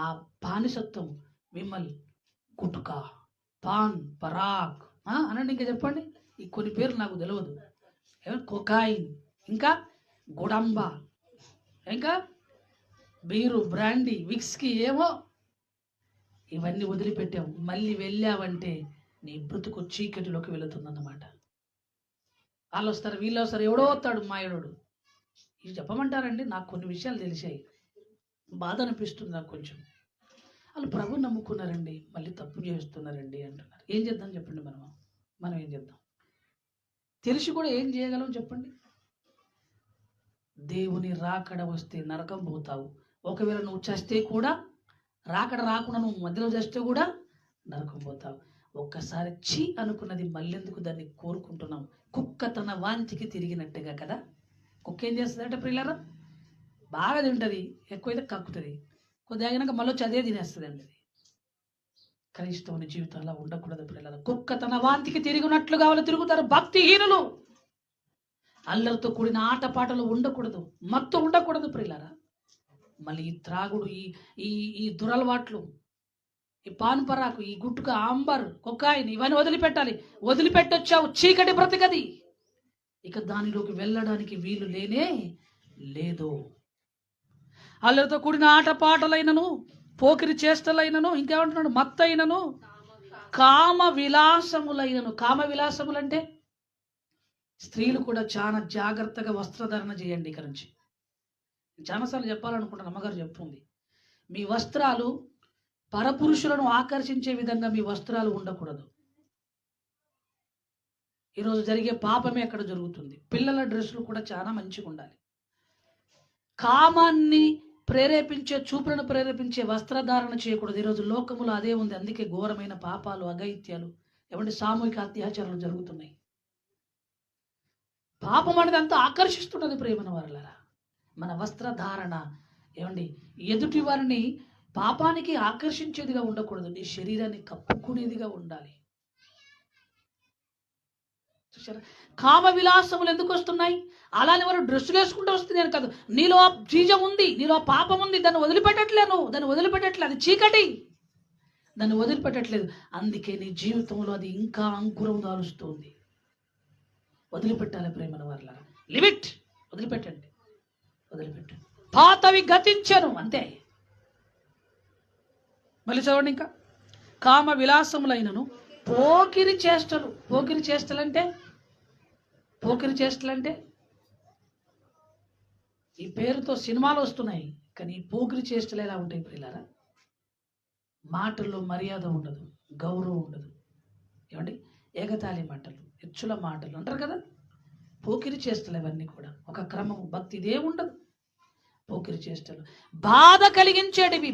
ఆ బానిసత్వం, విమల్, గుట్కా, పాన్, పరాక్ అనండి. ఇంకా చెప్పండి. ఈ కొన్ని పేర్లు నాకు తెలియదు. కొకాయిన్, ఇంకా గుడంబ, ఇంకా బీరు, బ్రాండీ, విస్కీ, ఏమో ఇవన్నీ వదిలిపెట్టాం. మళ్ళీ వెళ్ళావంటే నీ బ్రతుకు చీకటిలోకి వెళుతుందన్నమాట. వాళ్ళు వస్తారు, వీళ్ళు వస్తారు, ఎవడో వస్తాడు మాయడోడు. ఇది చెప్పమంటారండి. నాకు కొన్ని విషయాలు తెలిసాయి, బాధ అనిపిస్తుంది నాకు కొంచెం. వాళ్ళు ప్రభు నమ్ముకున్నారండి, మళ్ళీ తప్పు చేస్తున్నారండి అంటున్నారు. ఏం చేద్దాం చెప్పండి? మనం ఏం చేద్దాం? తెలిసి కూడా ఏం చేయగలం చెప్పండి? దేవుని రాకడ వస్తే నరకం పోతావు. ఒకవేళ నువ్వు చస్తే కూడా, రాకడ రాకుండా నువ్వు మధ్యలో చేస్తే కూడా నరకం పోతావు. ఒక్కసారి చీ అనుకున్నది మళ్ళెందుకు దాన్ని కోరుకుంటున్నాం? కుక్క తన వాంతికి తిరిగినట్టుగా కదా. కుక్క ఏం చేస్తుంది అంటే ప్రియులారా, బాగా తింటుంది, ఎక్కువైతే కక్కుతుంది, కొద్దిగా అయినాక మళ్ళీ వచ్చి అదే తినేస్తుంది అండి. అది క్రైస్తవుని జీవితంలో ఉండకూడదు ప్రియులారా. కుక్క తన వాంతికి తిరిగినట్లుగా వాళ్ళు తిరుగుతారు భక్తిహీనులు. అల్లరితో కూడిన ఆటపాటలు ఉండకూడదు, మత్తు ఉండకూడదు ప్రియులారా. మళ్ళీ ఈ త్రాగుడు, ఈ దురలవాట్లు, ఈ పాన్ పరాకు, ఈ గుట్టుక, ఆంబర్, కొకాయిన్ ఇవన్నీ వదిలిపెట్టాలి. వదిలిపెట్టొచ్చావు, చీకటి బ్రతికది. ఇక దానిలోకి వెళ్ళడానికి వీలు లేనే లేదు. అల్లరితో కూడిన ఆటపాటలైనను, పోకిరి చేష్టలైనను, ఇంకేమంటున్నాడు, మత్తైనను, కామ విలాసములైనను. కామ విలాసములంటే స్త్రీలు కూడా చాలా జాగ్రత్తగా వస్త్రధారణ చేయండి. ఇక నుంచి చాలాసార్లు చెప్పాలనుకుంటాను, అమ్మగారు చెప్తుంది. మీ వస్త్రాలు పరపురుషులను ఆకర్షించే విధంగా మీ వస్త్రాలు ఉండకూడదు. ఈరోజు జరిగే పాపమే అక్కడ జరుగుతుంది. పిల్లల డ్రెస్సులు కూడా చాలా మంచిగా ఉండాలి. కామాన్ని ప్రేరేపించే, చూపులను ప్రేరేపించే వస్త్రధారణ చేయకూడదు. ఈరోజు లోకములో అదే ఉంది. అందుకే ఘోరమైన పాపాలు, అఘాయిత్యాలు, ఏమంటే సామూహిక అత్యాచారాలు జరుగుతున్నాయి. పాపం అనేది అంతా ఆకర్షిస్తున్నది ప్రేమన వారలారా. మన వస్త్రధారణ ఏమండి ఎదుటి వారిని పాపానికి ఆకర్షించేదిగా ఉండకూడదు. నీ శరీరాన్ని కప్పుకునేదిగా ఉండాలి. చూసారా, కామ విలాసములు ఎందుకు వస్తున్నాయి? అలానే వారు డ్రెస్సులు వేసుకుంటూ వస్తున్నాయి కాదు. నీలో బీజం ఉంది, నీలో పాపం ఉంది, దాన్ని వదిలిపెట్టట్లేదు. దాన్ని వదిలిపెట్టట్లేదు, అది చీకటి, దాన్ని వదిలిపెట్టట్లేదు. అందుకే నీ జీవితంలో అది ఇంకా అంకురం దాలుస్తుంది. వదిలిపెట్టాలి ప్రేమల వల్ల. లిమిట్ వదిలిపెట్టండి, వదిలిపెట్టండి. పాతవి గతించను, అంతే. మళ్ళీ చదవండి. ఇంకా కామ విలాసములైనను పోకిరి చేష్టలు. పోకిరి చేష్టలంటే ఈ పేరుతో సినిమాలు వస్తున్నాయి, కానీ ఈ పోకిరి చేష్టలు ఎలా ఉంటాయి ప్రియులారా? మాటల్లో మర్యాద ఉండదు, గౌరవం ఉండదు. ఏమండి, ఏకతాళి మాటలు, హెచ్చుల మాటలు అంటారు కదా, పోకిరి చేష్టలు. ఇవన్నీ కూడా ఒక క్రమం, భక్తి ఇదే ఉండదు. పోకిరి చేష్టలు బాధ కలిగించేటివి.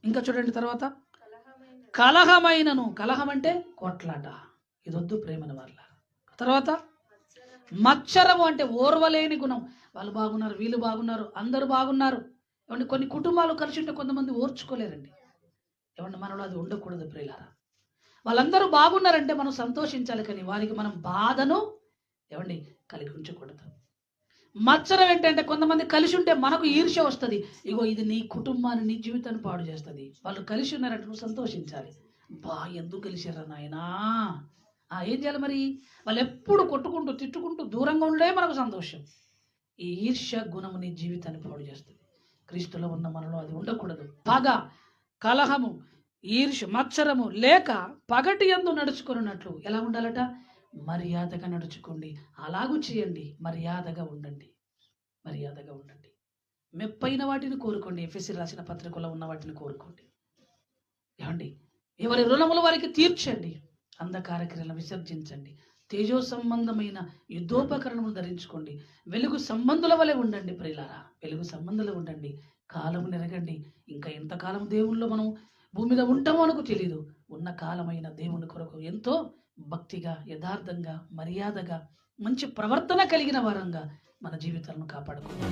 ఇంకా చూడండి తర్వాత, కలహమైనను. కలహం అంటే కొట్లాట, ఇదొద్దు ప్రేమన వాళ్ళ. తర్వాత మత్సరము అంటే ఓర్వలేని గుణం. వాళ్ళు బాగున్నారు, వీళ్ళు బాగున్నారు, అందరూ బాగున్నారు. ఏమంటే కొన్ని కుటుంబాలు కలిసి ఉంటే కొంతమంది ఓర్చుకోలేరండి. ఏమంటే మనలో అది ఉండకూడదు ప్రియులారా. వాళ్ళందరూ బాగున్నారంటే మనం సంతోషించాలి, కానీ వారికి మనం బాధను ఏమండి కలిగి ఉంచకూడదు. మత్సరం ఏంటంటే కొంతమంది కలిసి ఉంటే మనకు ఈర్ష్య వస్తుంది. ఇగో ఇది నీ కుటుంబాన్ని, నీ జీవితాన్ని పాడు చేస్తుంది. వాళ్ళు కలిసి ఉన్నారంటే నువ్వు సంతోషించాలి. ఎందుకు కలిసారా నాయనా? ఏం చేయాలి మరి? వాళ్ళు ఎప్పుడు కొట్టుకుంటూ తిట్టుకుంటూ దూరంగా ఉండే మనకు సంతోషం. ఈ ఈర్ష్య గుణము నీ జీవితాన్ని పాడు చేస్తుంది. క్రీస్తులో ఉన్న మనలో అది ఉండకూడదు. పగ, కలహము, ఈర్ష్య, మత్సరము లేక పగటి యందు నడుచుకున్నట్లు ఎలా ఉండాలట? మర్యాదగా నడుచుకోండి. అలాగూ చేయండి, మర్యాదగా ఉండండి. మెప్పైన వాటిని కోరుకోండి. ఎఫెసీ రాసిన పత్రికలో ఉన్న వాటిని కోరుకోండి. ఏమండి, ఎవరి రుణములు వారికి తీర్చండి. అంధకార క్రియలను విసర్జించండి. తేజో సంబంధమైన యుద్ధోపకరణము ధరించుకోండి. వెలుగు సంబంధుల వలె ఉండండి ప్రియులారా. వెలుగు సంబంధులు ఉండండి. కాలము నెరగండి. ఇంకా ఎంతకాలం దేవుల్లో మనం భూమి మీద ఉంటామో మనకు తెలియదు. ఉన్న కాలమైన దేవుని కొరకు ఎంతో భక్తిగా, యథార్థంగా, మర్యాదగా, మంచి ప్రవర్తన కలిగిన వారంగా మన జీవితాలను కాపాడుకుందాం.